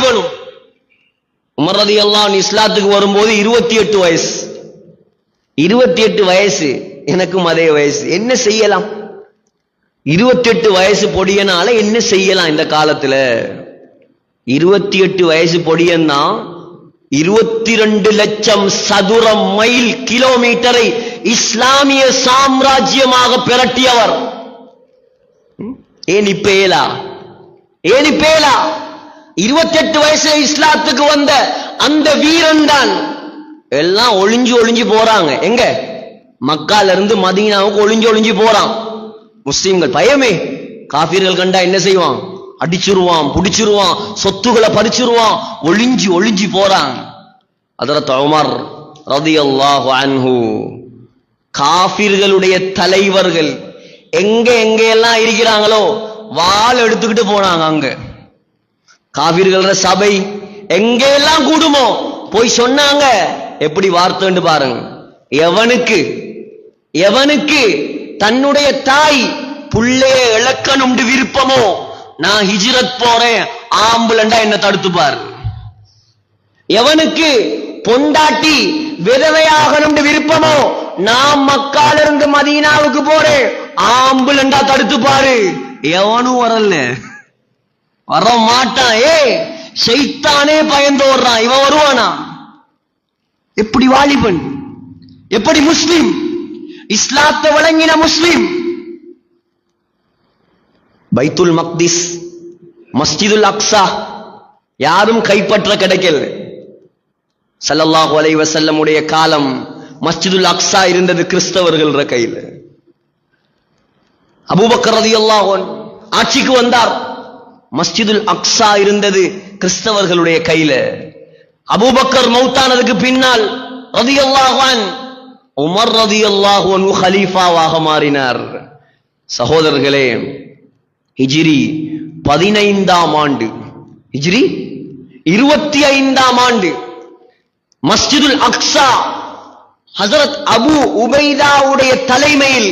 வாலிபனும். Umar ரலியல்லாஹு அன்ஹு இஸ்லாத்துக்கு வரும்போது 28 வயசு. 28 வயசு, எனக்கும் அதே வயசு. என்ன செய்யலாம்? 28 வயசு பொடியனால என்ன செய்யலாம் இந்த காலத்துல? 28 வயசு பொடியன்னா 22 லட்சம் சதுர மைல் கிலோமீட்டரை இஸ்லாமிய சாம்ராஜ்யமாக பிரட்டியவர். ஏன் இப்பேலா 28 வயசுல இஸ்லாத்துக்கு வந்த அந்த வீரன் தான். எல்லாம் ஒளிஞ்சு போறாங்க. எங்க? மக்கால இருந்து மதீனாவுக்கு ஒளிஞ்சு போறான். முஸ்லிம்கள் பயமே. காஃபிர்கள் கண்டா என்ன செய்வான்? அடிச்சிருவான், புடிச்சிருவான், சொத்துக்களை பறிச்சிருவான். ஒளிஞ்சு போறான். ஹஜ்ரத் உமர் ரலியல்லாஹு அன்ஹு காஃபிர்களுடைய தலைவர்கள் எங்கெல்லாம் இருக்கிறாங்களோ வாள் எடுத்துக்கிட்டு போனாங்க. அங்க காஃபிர்களோட சபை எங்கெல்லாம் கூடுமோ போய் சொன்னாங்க. எப்படி வார்த்தைன்னு பாருங்க. எவனுக்கு தன்னுடைய தாய் புள்ளைய இழக்கணும் விருப்பமோ, நான் ஹிஜ்ரத் போறேன் ஆம்புலண்டா என்ன தடுத்துப்பார். எவனுக்கு பொண்டாட்டி விதவையாகணும் விருப்பமோ, நான் மக்கால இருந்து மதீனாவுக்கு போறேன் ஆம்புலண்டா தடுத்துப்பாரு. எவனும் வரல, வர மாட்டான். ஷைத்தானே பயந்தோடுறான். இவன் வருவானா? எப்படி வாலிபன், எப்படி முஸ்லிம், இஸ்லாத்தை வழங்கின முஸ்லிம். பைத்துல் மக்திஸ், மஸ்ஜிதுல் அக்ஸா யாரும் கைப்பற்ற கிடைக்கல. ஸல்லல்லாஹு அலைஹி வஸல்லம் உடைய காலம் மஸ்ஜிதுல் அக்ஸா இருந்தது கிறிஸ்தவர்கள் கையில். அபூபக்கர் ரலியல்லாஹு அன்ஹு ஆட்சிக்கு வந்தார். மஸ்ஜிதுல் அக்ஸா இருந்தது கிறிஸ்தவர்களுடைய கையில. அபூபக்கர் மௌத்தானதுக்கு பின்னால் ரலியல்லாஹு அன்ஹு உமர் ரலியல்லாஹு அன்ஹு கலீஃபாவாக மாறினார். சகோதரர்களே, ஹிஜ்ரி 15ஆம் ஆண்டு, ஹிஜ்ரி 25ஆம் ஆண்டு மஸ்ஜிதுல் அக்ஸா ஹஜ்ரத் அபு உபைதாவுடைய தலைமையில்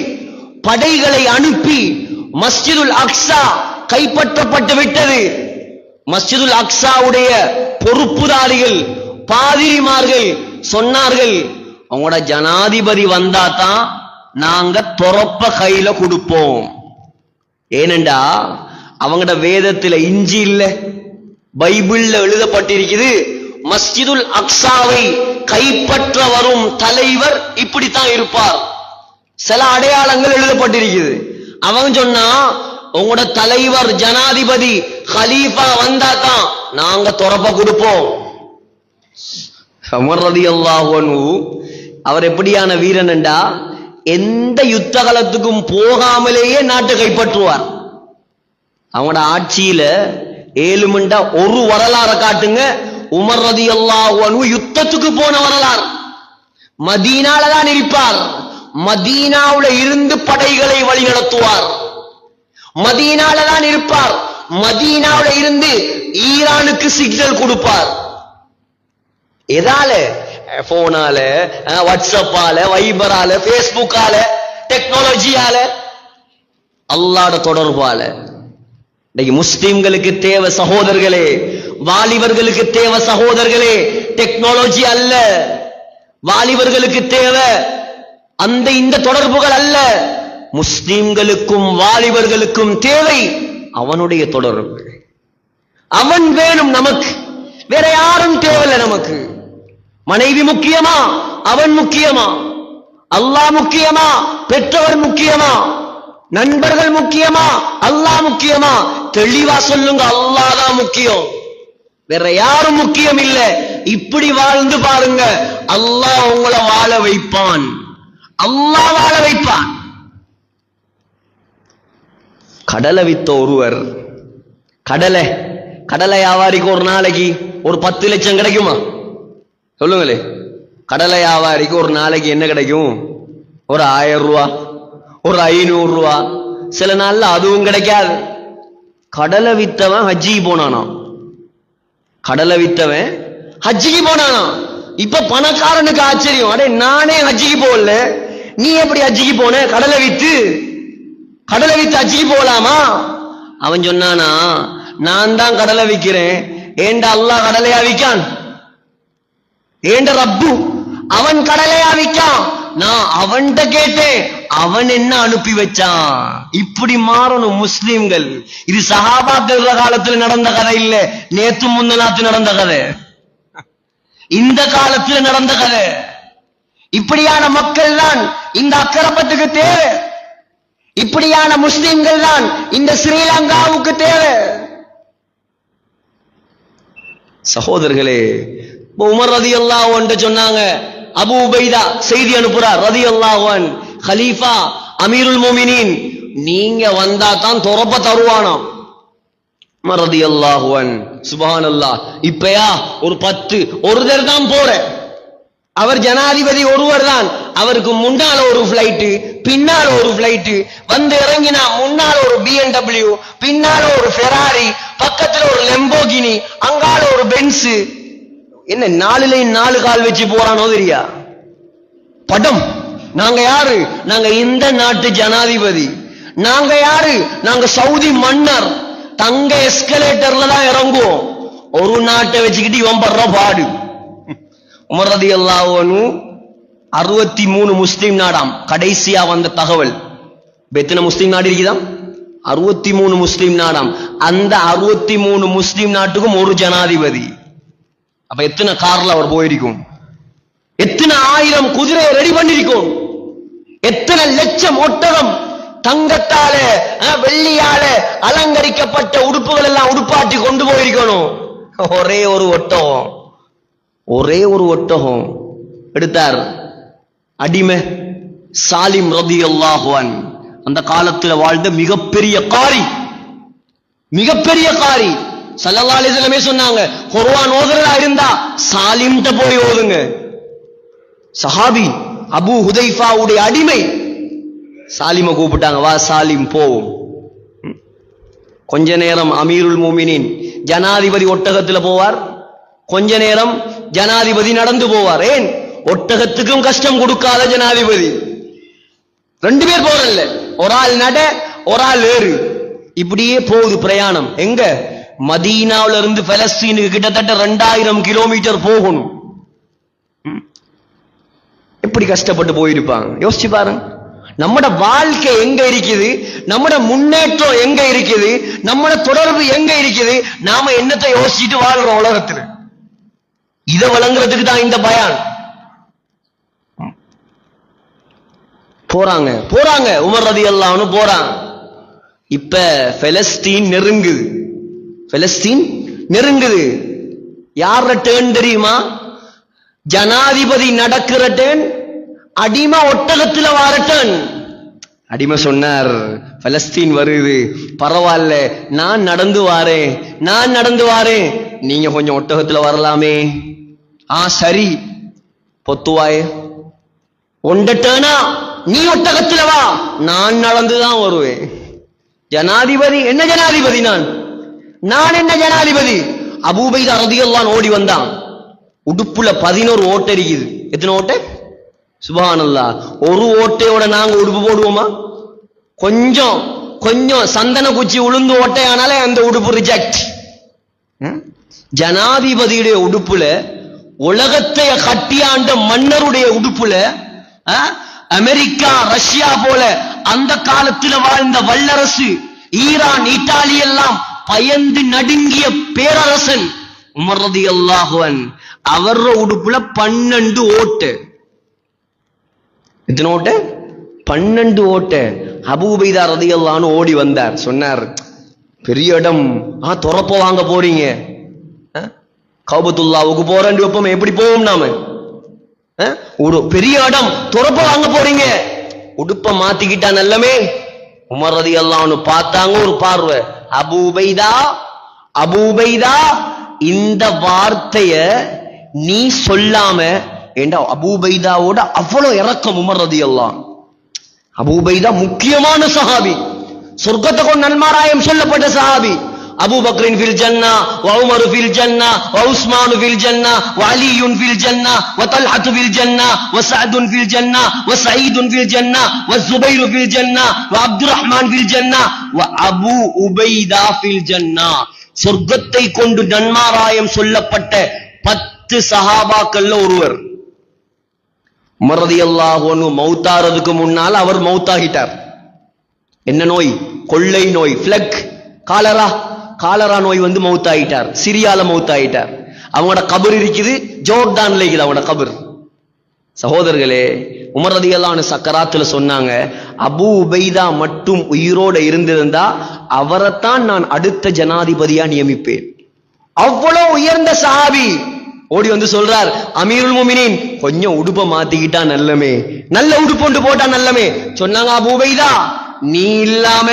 படைகளை அனுப்பி மஸ்ஜிதுல் அக்ஸா கைப்பற்றப்பட்டு விட்டது. மஸ்ஜிதுல் அக்ஸாவுடைய பொறுப்புதாரிகள் பாதிரிமார்கள் சொன்னார்கள், அவங்களோட ஜனாதிபதி வந்தா தான் நாங்க தொரப்ப கையில கொடுப்போம். ஏனெண்டா அவங்களோட வேதத்துல இஞ்சி இல்ல, பைபிள்ல எழுதப்பட்டிருக்குது, மஸ்ஜிதுல் அக்ஸாவை கைப்பற்ற வரும் தலைவர் இப்படித்தான் இருப்பார். சில அடையாளங்கள் எழுதப்பட்டிருக்குது. அவங்க சொன்னா உங்களோட தலைவர் ஜனாதிபதி கலீஃபா வந்தா தான் நாங்க தொரப்ப கொடுப்போம். உமர் ரலியல்லாஹு அன்ஹு அவர் எப்படியான வீரன் என்றா, எந்த யுத்த காலத்துக்கும் போகாமலேயே நாட்டை கைப்பற்றுவார். அவங்களோட ஆட்சியில 7 மண்டா ஒரு வரலாறு காட்டுங்க. உமர் ரலியல்லாஹு அன்ஹு யுத்தத்துக்கு போன வரலாறு. மதீனால தான் இருப்பார். மதீனாவுல இருந்து படைகளை வழி நடத்துவார். மதீனால தான் இருப்பார். மதீனாவுல இருந்து ஈரானுக்கு சிக்னல் கொடுப்பார். எதால? போனால, வாட்ஸ்அப்பால, வைபரால, பேஸ்புக்கால, டெக்னாலஜியால, அல்லாஹ்வோட தொடர்பால. இன்னைக்கு முஸ்லிம்களுக்கு தேவை சகோதரர்களே, வாலிபர்களுக்கு தேவை சகோதரர்களே, டெக்னாலஜி அல்ல. வாலிபர்களுக்கு தேவை அந்த இந்த தொடர்புகள் அல்ல. முஸ்லிம்களுக்கும் வாலிபர்களுக்கும் தேவை அவனுடைய தொடர்பு. அவன் வேணும் நமக்கு, வேற யாரும் தேவையில்லை நமக்கு. மனைவி முக்கியமா? அவன் முக்கியமா? அல்லாஹ் முக்கியமா? பெற்றவர் முக்கியமா? நண்பர்கள் முக்கியமா? அல்லாஹ் முக்கியமா? தெளிவா சொல்லுங்க, அல்லாஹ் தான் முக்கியம், வேற யாரும் முக்கியம் இல்ல. இப்படி வாழ்ந்து பாருங்க, அல்லாஹ் உங்களை வாழ வைப்பான். அல்லாஹ் வாழ வைப்பான். கடலை வித்த ஒருவர், கடலை வியாபாரிக்கு ஒரு நாளைக்கு ஒரு 10 லட்சம் கிடைக்குமா? சொல்லுங்களே. கடலை வியாபாரிக்கு ஒரு நாளைக்கு என்ன கிடைக்கும்? ஒரு 1000 ரூபா, ஒரு 500 ரூபா, சில நாள்ல அதுவும் கிடைக்காது. கடலை வித்தவன் ஹஜ்ஜிக்கு போனானா? கடலை வித்தவன் ஹஜ்ஜிக்கு போனானா? இப்ப பணக்காரனுக்கு ஆச்சரியம், அடே நானே ஹஜ்ஜிக்கு போகல, நீ எப்படி ஹஜ்ஜிக்கு போன? கடலை வித்து ஹஜ்ஜிக்கு போகலாமா? அவன் சொன்னானா, நான் தான் கடலை விக்கிறேன், ஏண்ட அல்லாஹ் கடலையா விக்கான்? ஏண்ட ரப்பு அவன் கடலையா விக்கான்? நான் அவன்கிட்ட கேட்டேன், அவன் என்ன அனுப்பி வச்சான். இப்படி மாறணும் முஸ்லிம்கள். இது சஹாபாக்கள் காலத்துல நடந்த கதை இல்ல, நேத்து முந்தநாத்து நடந்த கதை, இந்த காலத்துல நடந்த கதை. இப்படியான மக்கள் தான் இந்த அக்கரப்பத்துக்கு தேவை. இப்படியான முஸ்லிம்கள் தான் இந்த ஸ்ரீலங்காவுக்கு தேவை. சகோதரர்களே, உமர் ரலியல்லாஹு அன்ஹு சொன்னாங்க, அபூ உபைதா செய்தி அனுப்புறார் ரலியல்லாஹு அன்ஹு, கலீஃபா அமீருல் மோமினின், நீங்க வந்தா தான் தொரப்ப தருவானாம். உமர் ரலியல்லாஹு அன்ஹு, சுப்ஹானல்லாஹ், இப்பயா ஒரு 10 ஒருத்தர் தான் போற, அவர் ஜனாதிபதி ஒருவர் தான், அவருக்கு முன்னால ஒரு பிளைட், பின்னால ஒரு பிளைட், வந்து இறங்கினா முன்னால ஒரு BMW, பின்னால ஒரு ஃபெராரி, பக்கத்துல ஒரு லெம்போகினி, அங்கால ஒரு பென்ஸ். என்ன 4 கால் வச்சு போறானோ தெரியா படம். நாங்க யாரு? நாங்க இந்த நாட்டு ஜனாதிபதி. நாங்க யாரு? நாங்க சவுதி மன்னர். தங்க எஸ்கலேட்டர்ல தான் இறங்குவோம். ஒரு நாட்டை வச்சுக்கிட்டு இவன் படுற பாடு. உமர் ரலியல்லாஹு அன்ஹு 63 முஸ்லிம் நாடாம் கடைசியா வந்த தகவல். எத்தனை முஸ்லிம் நாடு இருக்குதாம்? 63 முஸ்லிம் நாடாம். அந்த 63 முஸ்லிம் நாட்டுக்கும் ஒரு ஜனாதிபதி. அப்ப எத்தனை கார்ல அவர் போயிருக்கும், எத்தனை 1000 குதிரையை ரெடி பண்ணிருக்கும், எத்தனை லட்சம் ஒட்டகம் தங்கத்தால வெள்ளியால அலங்கரிக்கப்பட்ட உடுப்புகள் எல்லாம் உடுப்பாட்டி கொண்டு போயிருக்கணும். ஒரே ஒரு ஒட்டகம், ஒரே ஒரு ஒட்டகம் எடுத்தார். அடிமை சாலிம் ரலியல்லாஹு அன்ஹு, அந்த காலத்துல வாழ்ந்த மிகப்பெரிய காரி, மிகப்பெரிய காரி. ஸல்லல்லாஹு அலைஹி வஸல்லம் சொன்னாங்க, குர்ஆன் ஓதுறதா இருந்தா சாலிம்ட்ட போய் ஓதுங்க. சஹாபி அபூ ஹுதைஃபாவுடைய அடிமை சாலிம கூப்பிட்டாங்க, வா சாலிம் போவோம். கொஞ்ச நேரம் அமீருல் மோமினின் ஜனாதிபதி ஒட்டகத்துல போவார், கொஞ்ச நேரம் ஜனாதிபதி நடந்து போவார். ஏன்? ஒட்டகத்துக்கும் கஷ்டம் கொடுக்காத ஜனாதிபதி. 2 பேர் போறல்ல, ஒரு ஆள் நட, ஒரு ஆள் ஏறு. இப்படியே போகுது பிரயாணம். எங்க? மதீனாவில இருந்து பலஸ்தீனுக்கு கிட்டத்தட்ட 2000 கிலோமீட்டர் போகணும். எப்படி கஷ்டப்பட்டு போயிருப்பாங்க யோசிச்சு பாருங்க. நம்மட வாழ்க்கை எங்க இருக்குது, நம்மட முன்னேற்றம் எங்க இருக்குது, நம்மட தொடர்பு எங்க இருக்குது, நாம என்னத்தை யோசிச்சுட்டு வாழ்றோம் உலகத்துல. இதை வழங்குறதுக்கு தான் இந்த பயான். போறாங்க போறாங்க உமர் ரலியல்லாஹு அன்ஹு போறாங்க. இப்ப பலஸ்தீன் நெருங்குது, பலஸ்தீன் நெருங்குது. யார டேர்ன் தெரியுமா? ஜனாதிபதி நடக்கிற டேர்ன், அடிமை ஒட்டகத்துல வார டேர்ன். அடிமை சொன்னார், பலஸ்தீன் வருது, பரவாயில்ல, நான் நடந்து வாரேன், நான் நடந்து வாரேன், நீங்க கொஞ்சம் ஒட்டகத்துல வரலாமே. சரி, பொத்துவாயே ஒண்டட்டேனா, நீ ஒட்டகத்துல வா, நான் நடந்துதான் வருவேன். ஜனாதிபதி என்ன ஜனாதிபதி? நான் என்ன ஜனாதிபதி? அபூ உபைதா ரலியல்லாஹு அன்ஹு ஓடி வந்தான். உடுப்புல 11 ஓட்டை இருக்குது. எத்தனை ஓட்டை? சுப்ஹானல்லாஹ். ஒரு ஓட்டையோட நாங்க உடுப்பு போடுவோமா? கொஞ்சம் கொஞ்சம் சந்தன குச்சி உளுந்து ஓட்டையானாலே அந்த உடுப்பு ரிஜெக்ட். ஜனாதிபதியுடைய உடுப்புல, உலகத்தை கட்டியாண்ட மன்னருடைய உடுப்புல, அமெரிக்கா ரஷ்யா போல அந்த காலத்தில் வாழ்ந்த வல்லரசு, ஈரான் இத்தாலி எல்லாம் பயந்து நடுங்கிய பேரரசன் உமர் ரலியல்லாஹு அன்ஹு, அவர் உடுப்புல 12 ஓட்டு. எத்தனை ஓட்டு? 12 ஓட்டு. அபூ உபைதா ரலியல்லாஹு அன்ஹு ஓடி வந்தார். சொன்னார், பெரிய இடம், துறப்ப வாங்க போறீங்க, கௌபத்துல்லாவுக்கு போறேன் வைப்போம், எப்படி போவோம் நாம? ஒரு பெரிய இடம், துறப்ப வாங்க போறீங்க, உடுப்ப மாத்திக்கிட்டா நல்லமே. உமர் ரலியல்லாஹு அன்ஹு பார்த்தாங்க, ஒரு பார்வை. அபூ உபைதா, அபூ உபைதா, இந்த வார்த்தைய நீ சொல்லாம, ஏண்டா அபூ உபைதாவோட அவ்வளவு இரக்கம் உமர் ரலியல்லாஹு அன்ஹு. அபூ உபைதா முக்கியமான சஹாபி, சொர்க்கத்தை கொண்டு நன்மாராயம் சொல்லப்பட்ட சஹாபி. அபூ பக்ரின் ஃபில் ஜன்னா, வ உமர் ஃபில் ஜன்னா, வ உஸ்மான் ஃபில் ஜன்னா, வ அலியுன் ஃபில் ஜன்னா, வ தல்ஹத் ஃபில் ஜன்னா, வ சஅதுன் ஃபில் ஜன்னா, வ சயீதுன் ஃபில் ஜன்னா, வ ஸுபைர் ஃபில் ஜன்னா, வ அப்துர் ரஹ்மான் ஃபில் ஜன்னா, வ அபூ உபைதா ஃபில் ஜன்னா. சொர்க்கத்தை கொண்டு நன்மாராயம் சொல்லப்பட்ட 10 சஹாபாக்கள்ல ஒருவர். உமர் ரலியல்லாஹு அன்ஹு மௌத்தாறதுக்கு முன்னால் அவர் மௌத்தாகிட்டார். என்ன நோய்? கொள்ளை நோய், பிளக், காலரா நோய் வந்து மௌத்தாயிட்டார். சிரியால மௌத்தாயிட்டார். அவங்களோட கபர் இருக்குது, ஜோர்டான்ல இருக்குது அவங்களோட கபர். சகோதரர்களே, உமர் ரலியல்லாஹு அன்ஹு சக்கராத்துல சொன்னாங்க, அபூ உபைதா மட்டும் உயிரோட இருந்திருந்தா அவரைத்தான் நான் அடுத்த ஜனாதிபதியா நியமிப்பேன். அவ்வளவு உயர்ந்த சஹாபி ஓடி வந்து சொல்றார், அமீருல் முஃமினீன் கொஞ்சம் உடுப்ப மாத்திக்கிட்டா நல்லமே, நல்ல உடுப்பு போட்டா நல்லமே. சொன்னாங்க, அபூ உபைதா நீ இல்லாம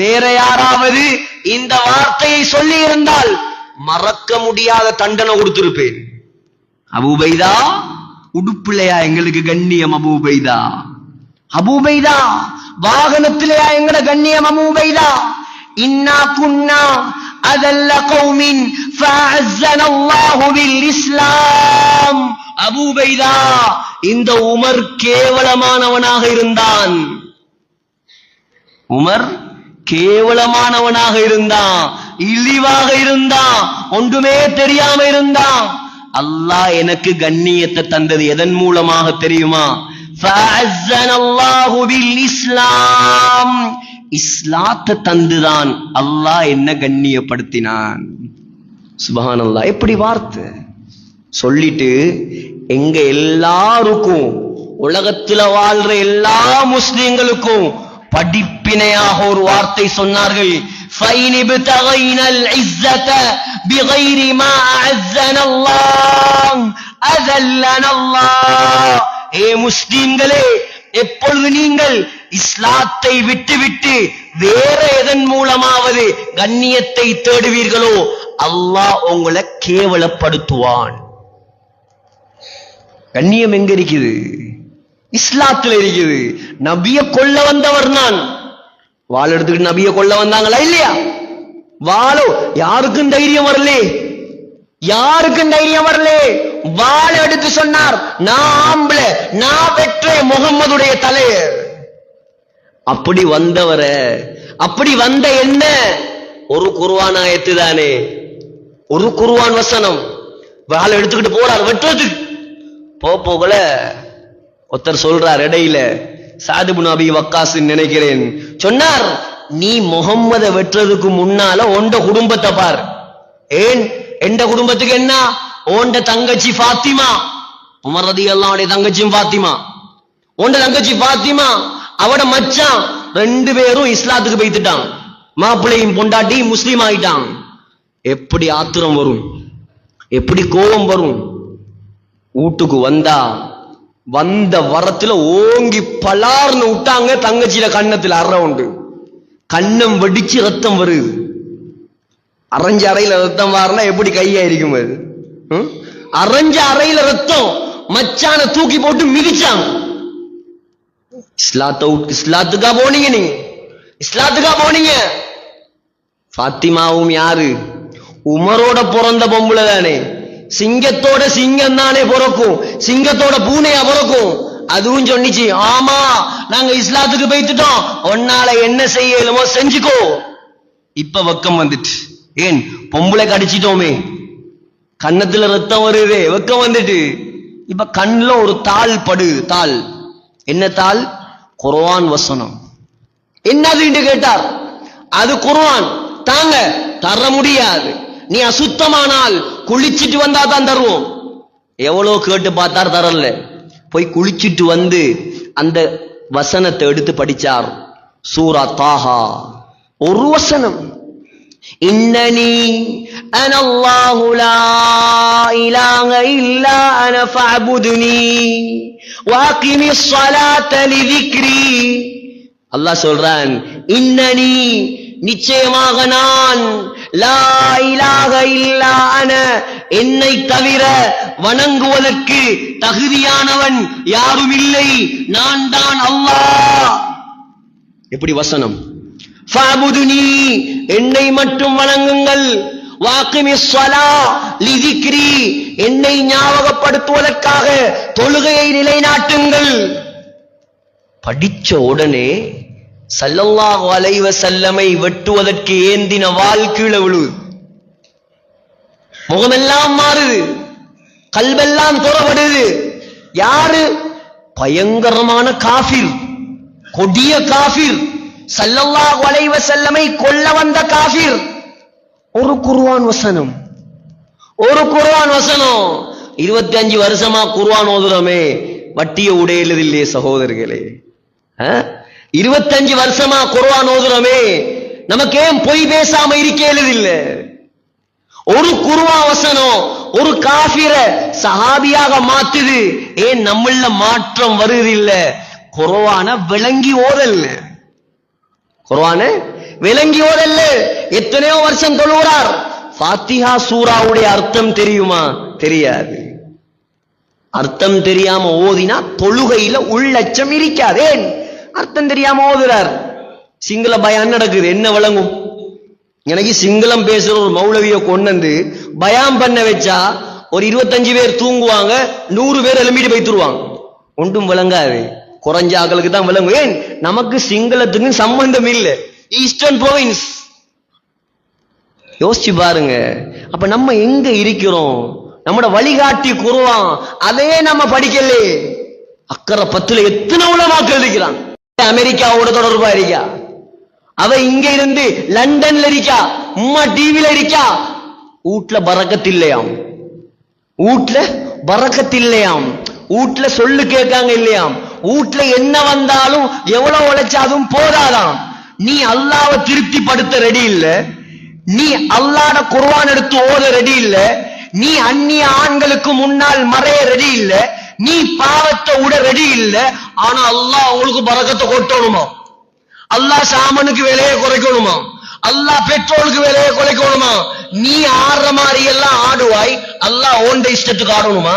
வேற யாராவது இந்த வார்த்தையை சொல்லி இருந்தால் மறக்க முடியாத தண்டனை கொடுத்திருப்பேன். அபூ உபைதா உடுப்புலையா எங்களுக்கு கண்ணியம்? அபூ உபைதா, அபூ உபைதா வாகனத்திலேயா எங்கட கண்ணியம்? அபூ உபைதா இன்னா குன்னா அதல்ல கௌமின் ஃபஅஸன அல்லாஹு பில் இஸ்லாம். அபூ உபைதா இந்த உமர் கேவலமானவனாக இருந்தான். உமர் கேவலமானவனாக இருந்தான், இழிவாக இருந்தான், ஒன்றுமே தெரியாம இருந்தான். அல்லாஹ் எனக்கு கண்ணியத்தை தந்தது எதன் மூலமாக தெரியுமா? ஃபஅஸனல்லாஹு பில் இஸ்லாம். இஸ்லாத்தை தந்துதான் அல்லாஹ் என்ன கண்ணியப்படுத்தினான். சுப்ஹானல்லாஹ். எப்படி வார்த்தை சொல்லிட்டு எங்க எல்லாருக்கும், உலகத்துல வாழ்ற எல்லா முஸ்லிம்களுக்கும் படிப்பினையாக ஒரு வார்த்தை சொன்னார்கள். فَإِنِ ابْتَغَيْنَا الْعِزَّةَ بِغَيْرِ مَا أَعَزَّنَا اللَّهُ أَذَلَّنَا اللَّهُ. ஏ முஸ்லிம்களே, எப்பொழுது நீங்கள் இஸ்லாத்தை விட்டுவிட்டு வேற எதன் மூலமாவது கண்ணியத்தை தேடுவீர்களோ அல்லாஹ் உங்களை கேவலப்படுத்துவான். கண்ணியம் எங்க இருக்குது? இஸ்லாத்துல இருக்குது. நபிய கொல்ல வந்தவர் நான். வாள் எடுத்துக்கிட்டு நபிய கொல்ல வந்தாங்களா இல்லையா? வாளோ யாருக்கும் தைரியம் வரலே, யாருக்கும் தைரியம் வரலே. வாள் எடுத்து சொன்னார், நான் ஆம்பளை, நான் பெற்ற முகம்மதுடைய தலையர். அப்படி வந்தவர, அப்படி வந்த என்ன? ஒரு குர்ஆன் ஆயத்து தானே, ஒரு குர்ஆன் வசனம். வாள் எடுத்துக்கிட்டு போறார் வெட்டுறதுக்கு. போகல ஒருத்தர் சொல்றார் இடையில, சாத் இப்னு அபீ வக்காஸ் நினைக்கிறேன், சொன்னார், நீ முகம்மதை வெட்டுறதுக்கு முன்னால உண்ட குடும்பத்தை பார். ஏன் எந்த குடும்பத்துக்கு என்ன? உண்ட தங்கச்சி ஃபாத்திமா, உமர் ரலியல்லாஹு அன்ஹு தங்கச்சி ஃபாத்திமா, உண்ட தங்கச்சி ஃபாத்திமா, அவட மச்சான் 2 பேரும் இஸ்லாத்துக்கு போய்த்துட்டான். மாப்பிள்ளையும் பொண்டாட்டியும் முஸ்லீம் ஆயிட்டான். எப்படி ஆத்திரம் வரும், எப்படி கோபம் வரும். வீட்டுக்கு வந்த வரத்துல ஓங்கி பலார்னு விட்டாங்க. தங்கச்சியில கண்ணத்துல அற உண்டு, கண்ணம் வெடிச்சு ரத்தம் வருது. அரைஞ்ச அறையில ரத்தம் வாருனா எப்படி கையாயிருக்கும் அது? அரைஞ்ச அறையில ரத்தம். மச்சான தூக்கி போட்டு மிதிச்சாங்க. இஸ்லாத்துக்கா போனீங்க? நீங்க இஸ்லாத்துக்கா போனீங்க? ஃபாத்திமாவும் யாரு? உமரோட பிறந்த பொம்பளை தானே. சிங்கத்தோட சிங்கம் தானே பிறக்கும், சிங்கத்தோட பூனையா பிறக்கும். அதுவும் சொன்னிச்சு, ஆமா நாங்க இஸ்லாத்துக்கு போய்த்துட்டோம், உன்னால என்ன செய்யலுமோ செஞ்சுக்கோ. இப்ப வெக்கம் வந்துட்டு. ஏன்? பொம்பளை கடிச்சிட்டோமே, கண்ணத்துல ரத்தம் வருது, வெக்கம் வந்துட்டு. இப்ப கண்ணுல ஒரு தாள் படுது. தாள் என்ன தாள்? குர்ஆன் வசனம். என்னது என்று கேட்டார். அது குர்ஆன். தாங்க, தர முடியாது. நீ அசுத்தமானால் குளிச்சிட்டு வந்தா தான் தருவோம். எவ்வளவு கேட்டு பார்த்தார், தரல. போய் குளிச்சிட்டு வந்து அந்த வசனத்தை எடுத்து படிச்சார். சூரா தாஹா, ஒரு வசனம். இன்னனி அனல்லாஹு லா இலாஹ இல்லா அன ஃபஅபுதுனி வஅகிமிஸ் ஸலாத லிذிக்ரி. அல்லாஹ் சொல்றான், இன்னனி நிச்சயமாக நான், லா இலாஹ இல்லா அன என்னை தவிர வணங்குவதற்கு தகுதியானவன் யாரும் இல்லை, நான் தான் அல்லாஹ். எப்படி வசனம்? ஃபஅபுதுனி என்னை மட்டும் வணங்குங்கள், வாகிமிஸ் ஸலா லிذிக்ரி என்னை ஞாபகப்படுத்துவதற்காக தொழுகையை நிலைநாட்டுங்கள். படிச்ச உடனே ஸல்லல்லாஹு அலைஹி வஸல்லமை வெட்டுவதற்கு ஏந்தின வாள் கீழே விழுது. முகமெல்லாம் மாறுது, கல்வெல்லாம் துறப்படுது. யாரு? பயங்கரமான காஃபிர், கொடிய காஃபிர், ஸல்லல்லாஹு அலைஹி வஸல்லமை கொல்ல வந்த காஃபிர். ஒரு குர்ஆன் வசனம், ஒரு குர்ஆன் வசனம். 25 வருஷமா குர்ஆன் ஓதுறோமே, வட்டிய உடையலது இல்லையே சகோதரர்களே. 25 வருஷமா குர்ஆன் ஓதுறோமே, நமக்கு ஏன் பொய் பேசாம இருக்கேலது இல்ல? ஒரு குர்ஆன் வசனம் ஒரு காஃபிர சஹாபியாக மாத்துது. ஏன் நம்மள மாற்றம் வருது இல்ல? குர்ஆன விளங்கி ஓதல்ல, குர்ஆன விளங்கி ஓதல்ல. எத்தனையோ வருஷம் தொழுகிறார், ஃபாத்திஹா சூராவுடைய அர்த்தம் தெரியுமா? தெரியாது. அர்த்தம் தெரியாம ஓதினா தொழுகையில உள்ளச்சம் இருக்காது. அர்த்தம் தெரியாம ஓதுறார். சிங்கள பயான் நடக்குது, என்ன விளங்கும்? எனக்கு சிங்களம் பேசுற ஒரு மௌலவிய கொண்டு பயான் பண்ண வச்சா ஒரு 25 பேர் தூங்குவாங்க, 100 பேர் எழும்பிட்டு போய்த்துருவாங்க. ஒன்றும் விளங்காது, குறைஞ்ச ஆக்களுக்கு தான் விளங்கும். ஏன்? நமக்கு சிங்களத்துக்கு சம்பந்தம் இல்லை, ஈஸ்டர்ன் ப்ரோவின்ஸ். யோசிச்சு பாருங்க. அப்ப நம்ம எங்க இருக்கிறோம்? நம்மட வழிகாட்டி குர்ஆன், அதே நம்ம படிக்கல. அக்கறை 10ல எத்தனை உலமாக்கள் இருக்கிறான். அமெரிக்காவோட தொடர்பா இருக்கா, அவ இங்க இருந்து லண்டன்ல இருக்கா, உம்மா டிவில இருக்கா. வீட்ல பரக்கத் இல்லையாம், வீட்ல பரக்கத் இல்லையாம், வீட்ல சொல்லு கேட்காங்க இல்லையாம். வீட்ல என்ன வந்தாலும் எவ்வளவு உழைச்சாலும் போதாதாம். நீ அல்லாஹ்வை திருப்திப்படுத்த ரெடி இல்ல, நீ அல்லாஹ்ட குர்ஆன் எடுத்து ஓத ரெடி இல்ல, நீ அந்நிய ஆண்களுக்கு முன்னால் மறைய ரெடி இல்ல, நீ பாவத்தை விட ரெடி இல்ல. ஆனா அல்லாஹ் உங்களுக்கு பரக்கத்தை கொட்டணுமா? அல்லாஹ் சாமனுக்கு விலையை குறைக்கணுமா? அல்லாஹ் பெட்ரோலுக்கு விலையை குறைக்கணுமா? நீ ஆடுற மாதிரி எல்லாம் ஆடுவாய், அல்லாஹ் ஓண்ட இஷ்டத்துக்கு ஆடணுமா?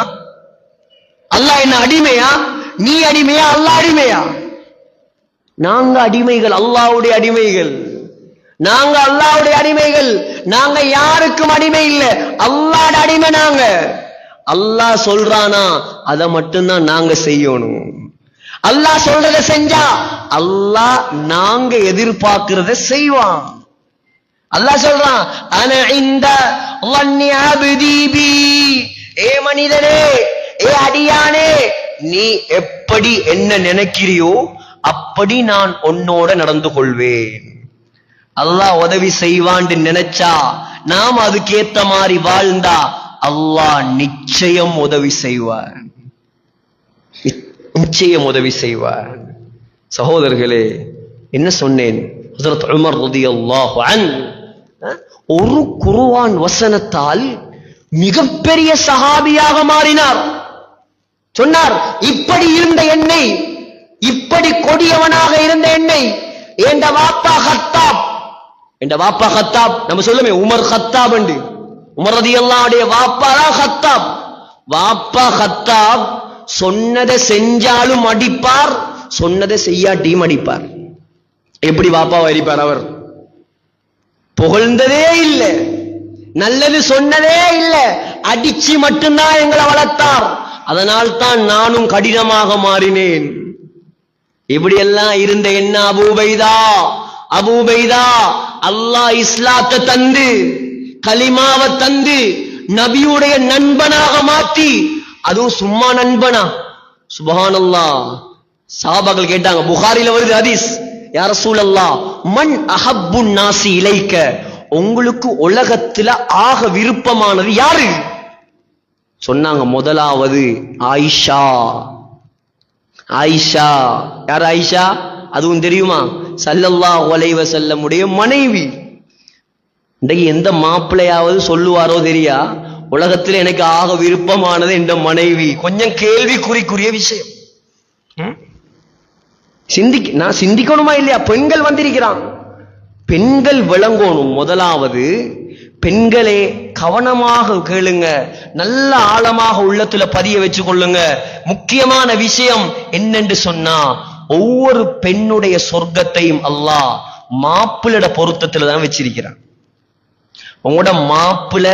அல்லாஹ் என்ன அடிமையா? நீ அடிமையா? அல்லாஹ் அடிமையா? நாங்க அடிமைகள், அல்லாஹ்வுடைய அடிமைகள். நாங்க அல்லாஹ்வுடைய அடிமைகள். நாங்க யாருக்கும் அடிமை இல்லை, அல்லாஹ்வுடைய அடிமை நாங்க. அல்லாஹ் சொல்றானா அதை மட்டும்தான் நாங்க செய்யணும். அல்லாஹ் சொல்றத செஞ்சா அல்லாஹ் நாங்க எதிர்பார்க்கிறத செய்வான். அல்லாஹ் சொல்றான், அன இந்த வன்னி அப்தி பி. ஏ மனிதனே, ஏ அடியானே, நீ எப்படி என்ன நினைக்கிறியோ அப்படி நான் உன்னோட நடந்து கொள்வேன். அல்லாஹ் உதவி செய்வான்னு நினைச்சா நாம் அதுக்கேத்த மாதிரி வாழ்ந்தா அல்லாஹ் நிச்சயம் உதவி செய்வார், நிச்சயம் உதவி செய்வார். சகோதரர்களே, என்ன சொன்னேன்? ஹஜ்ரத் உமர் ரலியல்லாஹு அன்ஹு ஒரு குர்ஆன் வசனத்தால் மிகப்பெரிய சஹாபியாக மாறினார். சொன்னார், இப்படி இருந்த என்னை, இப்படி கொடியவனாக இருந்த என்னை என்ற வாப்பா கத்தாப், என்ற வாப்பா கத்தாப், நம்ம சொல்லுமே உமர் கத்தாப் என்று. உமர் ரலியல்லாஹுடைய வாப்பா தான் கத்தாப். வாப்பா கத்தாப் சொன்னதை செஞ்சாலும் அடிப்பார், சொன்னதை செய்யாட்டியும் அடிப்பார். எப்படி வாப்பாவை அடிப்பார்? அவர் புகழ்ந்ததே இல்லை, நல்லது சொன்னதே இல்லை, அடிச்சு மட்டும்தான் எங்களை வளர்த்தார். அதனால் தான் நானும் கடினமாக மாறினேன். இப்படி எல்லாம் இருந்த என்ன அபூபைதா, அபூபைதா அல்லாஹ் இஸ்லாத்தை தந்து, கலிமாவை தந்து, நபியுடைய நண்பனாக மாற்றி, அதுவும் சும்மா நண்பனா? சுப்ஹானல்லாஹ். சஹாபாக்கள் கேட்டாங்க, புகாரில வருது ஹதீஸ், யா ரசூலல்லாஹ் மன் அஹப்புன் நாசி இலைக்க, உங்களுக்கு உலகத்துல ஆக விருப்பமானது யாரு? சொன்னாங்க, முதலாவது ஆயிஷா. ஆயிஷா யார்? ஆயிஷா அதுவும் தெரியுமா? ஸல்லல்லாஹு அலைஹி வஸல்லம் உடைய மனைவி. இன்றைக்கு எந்த மாப்பிள்ளையாவது சொல்லுவாரோ தெரியா, உலகத்தில் எனக்கு ஆக விருப்பமானது என்ற மனைவி. கொஞ்சம் கேள்விக்குறிக்குரிய விஷயம். நான் சிந்திக்கணுமா இல்லையா? பெண்கள் வந்திருக்கிறான், பெண்கள் விளங்கணும். முதலாவது பெண்களே கவனமாக கேளுங்க, நல்ல ஆழமாக உள்ளத்துல பதிய வச்சு கொள்ளுங்க. முக்கியமான விஷயம் என்னென்று சொன்னா, ஒவ்வொரு பெண்ணுடைய சொர்க்கத்தையும் அல்லாஹ் மாப்பிள்ளட பொருத்தத்துல தான் வச்சிருக்கிறான். உங்களோட மாப்பிள்ள